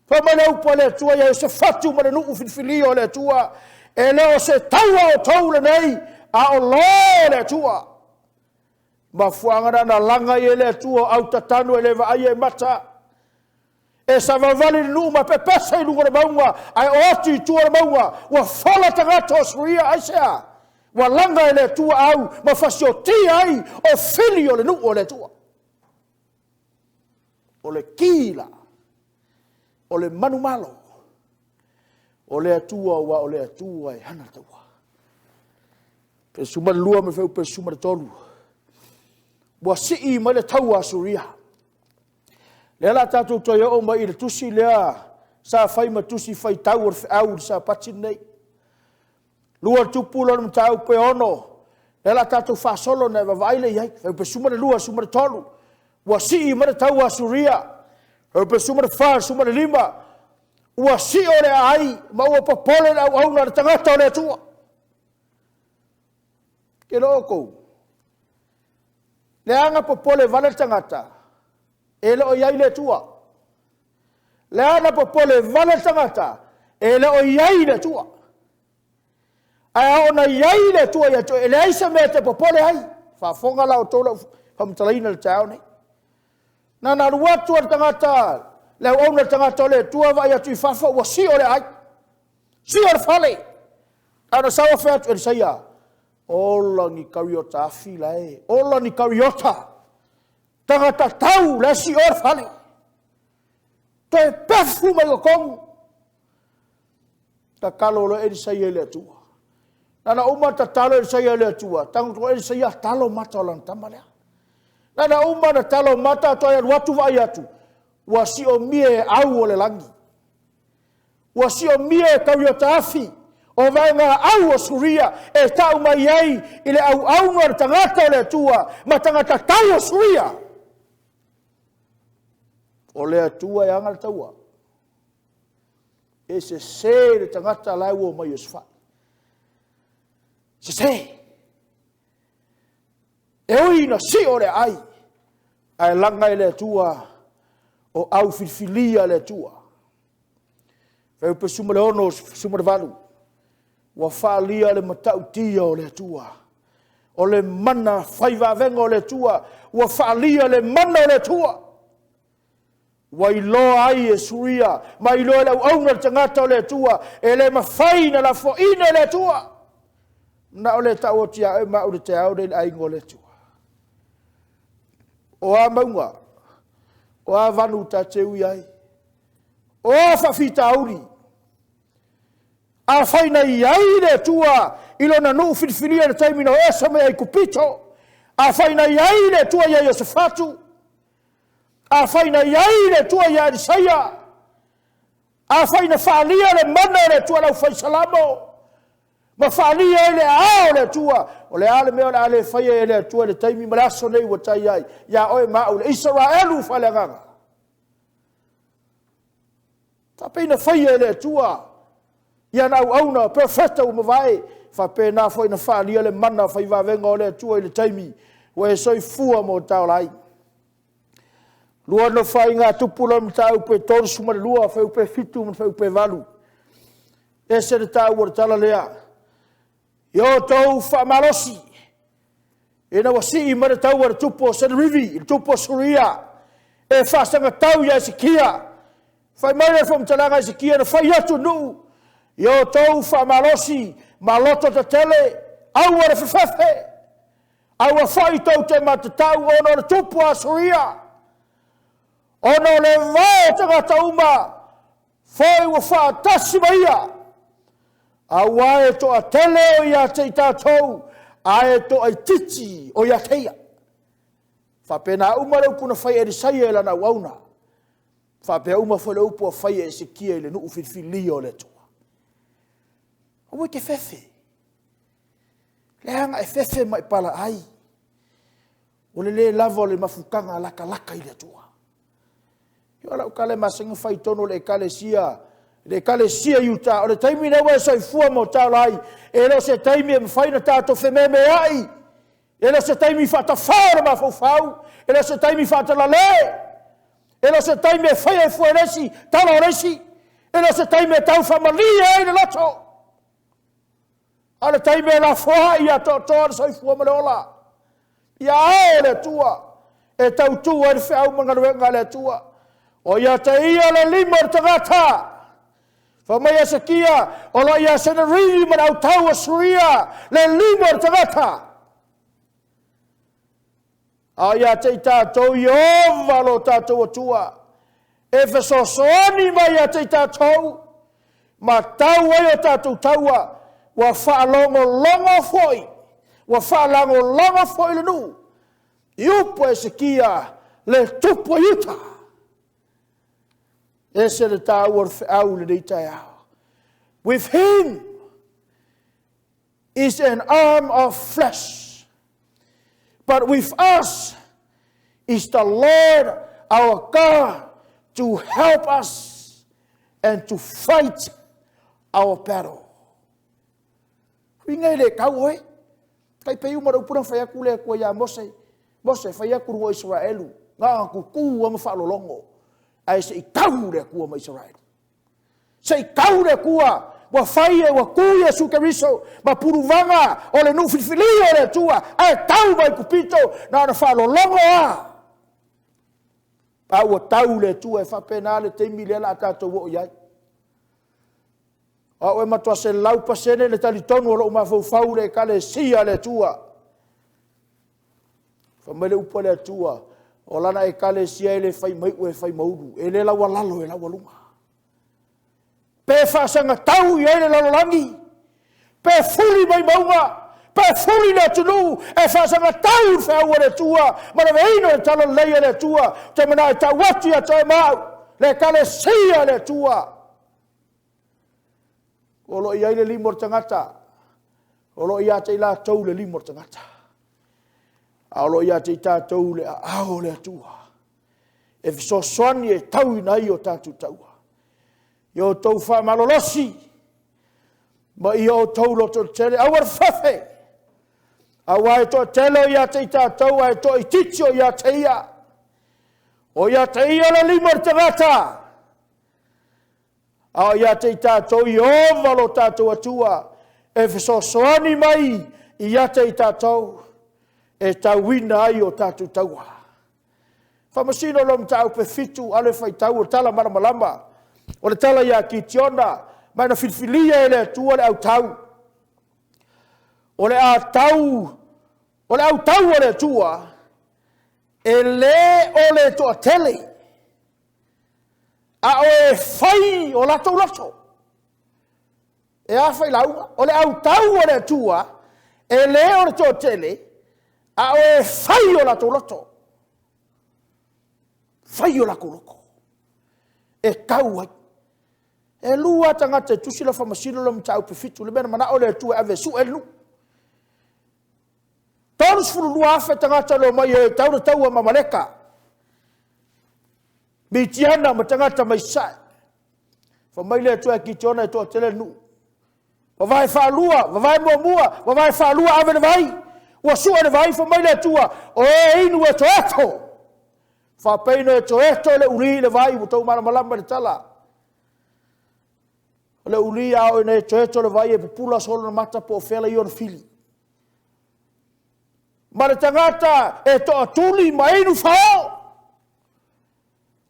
Whamane upa le tua, ia se fatu mana nuku filfilio le tua. E leo se taua o tau le nei, a o lo le tua. Ma fuangana na langa i le tua, au tatanu e le vaai e mata. E sa vavali nu ma pepesa i lunga na maunga, ai oti i tua na maunga, wa whala tangata o suria aisea. Wa langa e le tua au, ma fasio ti ai, o fili o le nu o le tua. O le kila, o le manumalo, o le atua wa o le atua e hana taua. Pe suma lua me feu pe suma tolu. Wa sii ma le taua suria. Le la tatu toia o ma i le tusi lea, sa fai ma tusi fai tau or au sa pati nei. Lua tupu lona matau pe ono. E la tatu whasolo na wawaile iai. Hau pe sumare lua, sumare tolu. Ua si mare tau a suria. Hau pe sumare wha, sumare lima. Ua si o le ai. Ma ua papole na au na tangata o le atua. Ke loko. Le anga papole vale tangata. E le o iai le atua. Le anga papole vale tangata. E le o iai le atua. Ai ona iai le tua ia tu ele ai se me te popole ai fa fonga la o tola fa mtalaina le tau nei na rua tu tangata le ona tangata le tua va ia tu fa wa si ole ai si ole fale ana sawa fa tu saia ola ni kariota fila e ola ni kariota tangata tau le si ole fale te perfume go kong ta kalolo e saia le tua Nana uma ta talo e saia le atua. Tangu e saia talo mata o lan tamalea. Nana uma na talo mata to e watu vai atu. Wasi o mie au o le langi. Wasi o mie kariota afi. O vai ngā au o suria. E tau mai ai. Ile au ngā tangata o le atua. Ma tangata tau o suria. O le atua e anga le taua. E se le tangata lau o mai o sfai. Se se. E oi na si o le ai. Ai langa i le tua. O au filfilia le tua. Feu pe suma le ono, suma le valu. Wa whaalia le matau tia o le tua. O le mana whaiva venga o le tua. Wa whaalia le mana o le tua. Wa iloa ai e suria. Ma iloa le aunga tangata o le tua. E le mawhaina la foina le tua. Na ole ta o tia e ma o te au le ai ngole tua. O a maunga. O a vanu ta te ui ai. O a whawhita auri. A whaina i ai le tua. Ilo na nuu whiriwhiria le taimina o esa me ai kupito. A whaina i ai le tua ia Iosefatu. A whaina i ai le tua ia Isaia. A whaina whaalia le mana le tua lau whai Salamo. Ma whaalia ele ao le tua. O le ale mea o le ale whaia ele tua le taimi malaso nei wa tai ai. Ia oe mao le Israelu whale nganga. Ta peina whaia ele tua. Ia nau auna perfecta u mawai. Wha pēnā fwoi na whaalia le mana whai wawenga o le tua i le taimi. Wa e soi fua mo tau lai. Lua no whai ngā tupula mi tau pe Doris ma le lua. Whai upe fitu ma whai upe valu. E se le tau wa tala lea. Yo tau whamalosi. E na wasi i mara tau wara tupo Senerivi, tupo Suria. E whasanga tau ia Esikia. Whai maria whamtalanga Esikia na whai atu nuu. Yo tau whamalosi, maloto ta tele, au wara whiwhawhe. Au a whai tau te matatau ono le tupo a Suria. Ono le vao tangata uma. Whai wa whaatasi maia. Awa e to a tele o ia te i tātou, a e to a titi o ia teia. Whapena uma leu puna whai e risai e lana wauna. Whapea uma whai leu pua whai e se kia i le nuu whiwhili o le toa. Awa ke whewhe. Le hanga e whewhe mai pala ai. O le lava o le mafukanga laka laka i le toa. Yo lau kale masangu whai tono le kale sia. Le kale sia yuta, o le taimi newa e soifua mo tau lai, e lo se taimi e mwhaina tātou whememe ai, e lo se taimi whata whaora ma fau, e lo se taimi whata la le, e lo se taimi e whaia e fua resi, tala resi, e lo se taimi e tau whamalia ai le lato. A le taimi e la whoa i a toa le soifua ma le ola. Ia ao le tua, e tau tua e whiau ma Galuega le tua, o ia te ia le lima le tangata, Whamai a Sekia, o la ia Senerivi ma au tau a Suria, le lima o tangata. A ia te tātou i ova lo tātou atua. E whasosoani mai a te tātou, ma tau ai o tātou taua, wa whaalongo longo foi, wa whaalango longo foi le nu. I upo e Sekia, le tupo yuta. Ese le tau or au le deitai au. With him, is an arm of flesh. But with us is the Lord our God to help us and to fight our battle. Hui ngai le kau oi. Kai pe uma do pura fai aku le ko ya Mose. Mose fai aku ro Israelu. Nga ku ku ma fa lolongo. Ai se kau le ku ma Israel. Se kau le ku wa fai e wa ku Yesu Keriso ma puruvanga o le nu filfili o le tua ai tau mai kupito na fa lolongo a. Pa o tau le tua e fa pena le te mi le la tato wo ia. O e matua se lau pasene le tali tonu o lo ma fau le kale sia le tua. Fa mele upa le tua. O lana e kale sia ele fai mai ue fai maudu. Ele la walalo e la walunga. Pe fa sanga tau i ele la langi. Pe fuli mai maunga. Pe fuli le tunu. E fa sanga tau fa ua le tua. Mana veino e talo leia le tua. Te mana e ta wati a te mau. Le kale sia le tua. Olo ia le limor tangata. Olo ia te la tau le limor tangata. Olo ia te ta tau le ao le tua. E fiso soani e tau inai o tatu taua. Yo tau wha malolosi. Ma i o tau loto tele. Awar whawhe. Awa e to telo ia te ta tau. E to i titio ia te ia. O ia te ia le limor tangata. A ia te tātou i ovalo tātou atua, e whesosoani mai i ia te tātou, e tauina ai o tātou taua. Whamasino lom tāu pe fitu, ale whai tau o tala maramalama, o le tala ia ki tiona, mai na whilwhilia e le atua le au tau. O le au tau o le atua, e le o le toa tele, a o e fai o lato lato. E a fai launga. O le au tau o le tua, e le o le tō tele, a o e fai o lato lato. Fai o lako loko. E kau ai. E lua tangata tusi la whamasino la mtau pefitu, le mena mana o le tua ave su e lu. Tōrus furu lua afe tangata lo mai e tau na tau a mamaleka. Bitiana matangata mai sai. Fa mai le tua ki tona e toa tele nu. Wa vai fa lua, wa vai mua, wa vai fa lua ave vai. Wa su ave vai fa mai le tua. O e inu e toeto. Fa peino e toeto le uri le vai u tau mara malamba le tala. Le uri a o ne toeto le vai e pupula solo na mata po fela i on fili. Ma le tangata e toa tuli ma inu fao.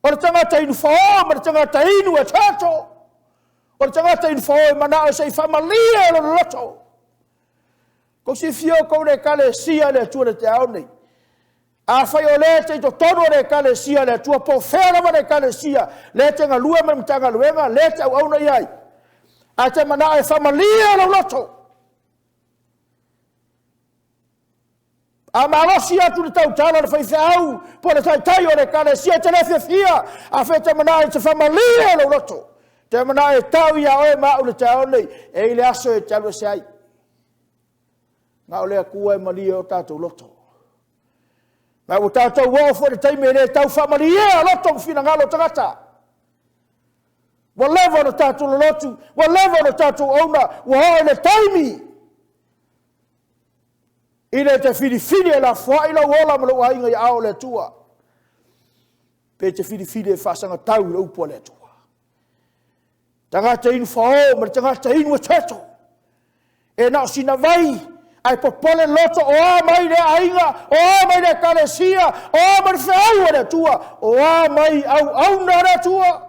O le tangata inu fao, ma le tangata inu e tato. O le tangata inu fao e mana o sei whamalia e lo loto. Ko si fio kou le kale sia le tua le te aonei. A whai o le te to tono le kale sia le tua po whera ma le kale sia. Le te ngalua me mta ngaluenga, le te au auna iai. A te mana e whamalia e lo loto. A malosi atu le tau tala le whai au, po le tai o le kale sia te le fia, a whai te mana e te whamalia e lo loto. Te mana e tau ia oe mau le te aonei, e ile aso e te alua se ai. Nga o lea kua e malia o tātou loto. Nga o tātou wafo le taime le tau whamalia e loto mwhina ngalo tangata. Wa lewa no tātou lotu, wa lewa no tātou auna, wa hoa le taimi. Ile te whiriwhiri e la whaila wola ma lo ainga i ao le tua. Pe te whiriwhiri e whasanga tau le upo le tua. Tangata inu whao, ma tangata inu e teto. E nao sina vai, ai popole loto o a mai le ainga, o a mai le kalesia, o a mai le whiau le tua, o a mai au na le tua.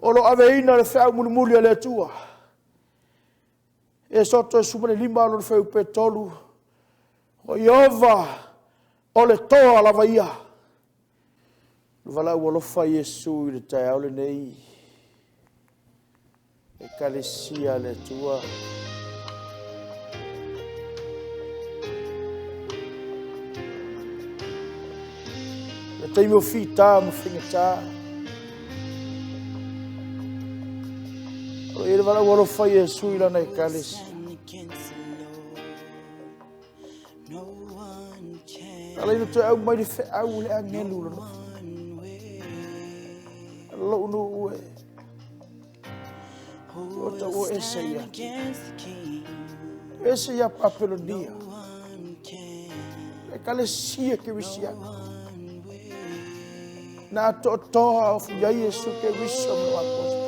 O lo ave ina le whiau mulimuli le tua. E soto e sumane lima lo feu pe tolu. O Iova o le toa la vaia. Vala o lo fa Yesu le tai au le nei. E kalesia le tua. Le tai mo fita mo fingata. O ele vai agora fa Yesu ila na ekalesi. Ala ina tu au mai fe au le angelu lo. Lo no ue. O ta o Esaia. Esaia papelonia. Ekalesi ke wisia. Na to of Yesu ke wisia mo apostol.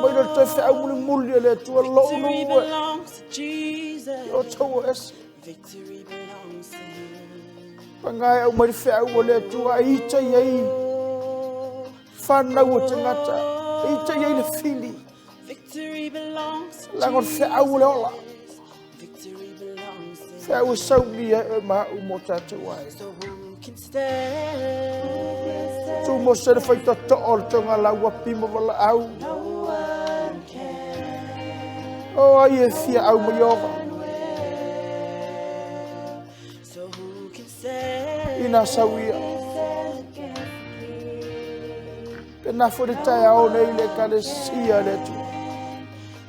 Mai do te fa au muli le tu lo no ue. O ta o Esaia. Victory belongs to Him. Pangai au mai fa au le tu ai ta yai. Fana o te ngata. Ai ta yai le fili. Victory belongs to La ngon fa au le ola. Victory belongs to Him. Fa au sauni e ma u mo ta te wai. So who can stand? Tu mo se fa to to ol to ngala wa pimo wala au. No one can. O ai e fia au mo yova. So who can stand? Ina sawia. Pena fo de tai au nei le kale sia le tu.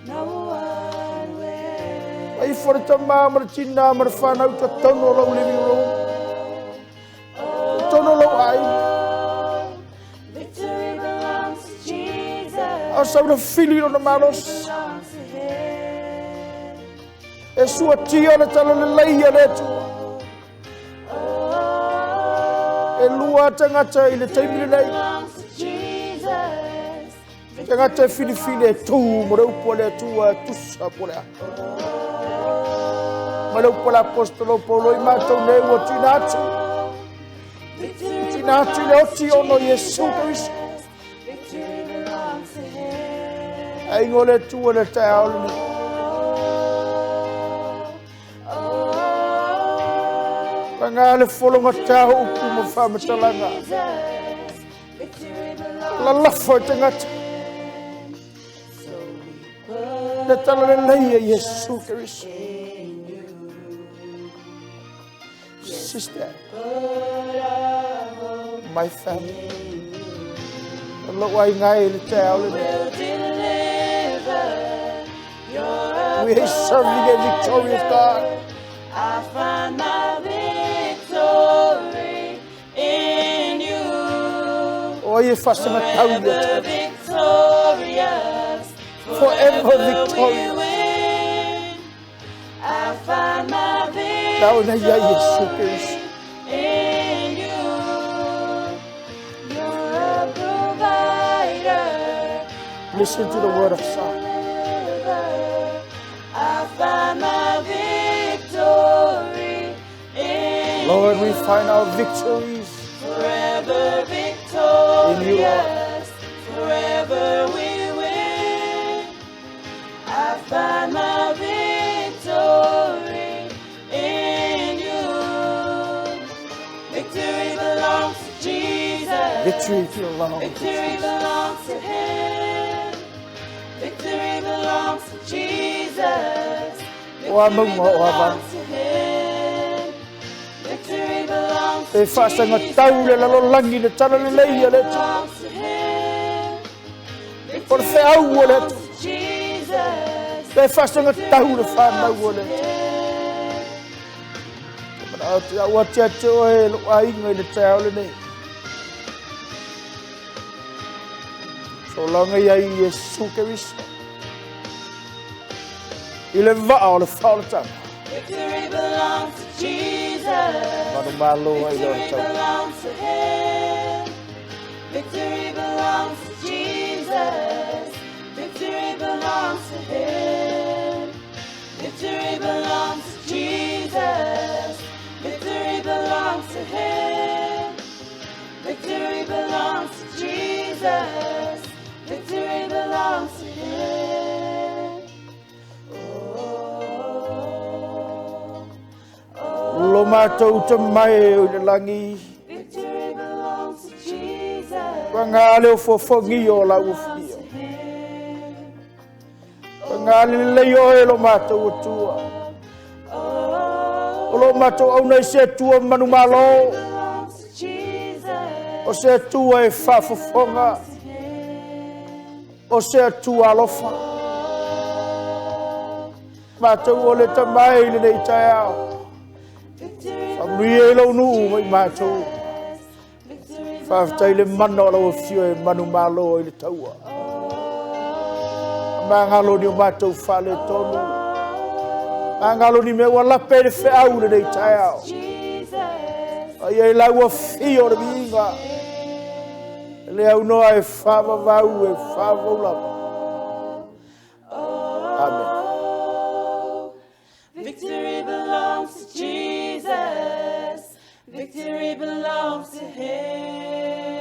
No one will. Ai fo de tama mar tina mar fana u to tono lo living room. Tono lo ai. Victory belongs to Jesus. Au sa no fili no malos. Belongs to Him. E sua tia le tala le leia le tu. E lua tangata i le taimile nei. Belongs to Jesus. Tangata fili tu mo le upo le tu a tusa po le. Ma le upo le apostolo Paulo i mātou nei ua tinatu. Tinatu le oti ono Yesu Kristo. Victory belongs to Him. Ai ngo le tu le tai au le nei. Panga le folonga tau upu mo whamatalanga. Victory belongs. La lafo tangata. Le tala le leia Yesu Kristo. Sister, my family. Lo wai ngai le tau le nei. We are serving a victorious God. I find my victory in you. Oh, you fast and tau le Forever tau. victorious. Forever we victorious. win. I find my Tau na ia Yesu victory Kristo. in you. You're a provider. Listen to the word of God. I find my victory in Lord, we find our victories. forever In you, Lord. victorious. Forever we win. I find my victory in you. Victory belongs to Jesus. Victory belongs to Victory Jesus. belongs to Him. Victory belongs to Jesus. O among mo, o Victory abang. belongs to Him. Victory belongs to E fast nga tau le lalo langi le tala le leia le tu. belongs to Him. Por fe au le tu. Jesus. E fast nga tau le whana u le tu. Mana te awa te ate o e lo ainga i le tau le nei. So langa ia i Yesu Kristo. I le vao le whao le tanga. Victory belongs to Jesus. Manu malo ai le Victory tau. belongs to Him. Victory belongs to Jesus. Victory belongs to Him. Victory belongs to Jesus. Victory belongs to Him. Victory belongs to Jesus. Victory belongs to Him. Lo mātou te mai o le langi. Victory belongs to Jesus. Pangale o fofongi o la ufio. Pangale le leo e lo mātou o tua. O lo mātou au nei se tua manu malo. Belongs to Jesus. O se tua e whafofonga. o se atua alofa. Mātou o le tamai le nei tai au. Whamui e lau nuu mai mātou. Whaftai le mana o lau fio e manu malo i le taua. Mangalo ni o mātou whale tonu. Mangalo ni me walape le whiau le nei tai au. Ai e lau a fio le minga. Le au noa e whamavau e whamaulama. Amen. Victory belongs to Jesus. Victory belongs to Him.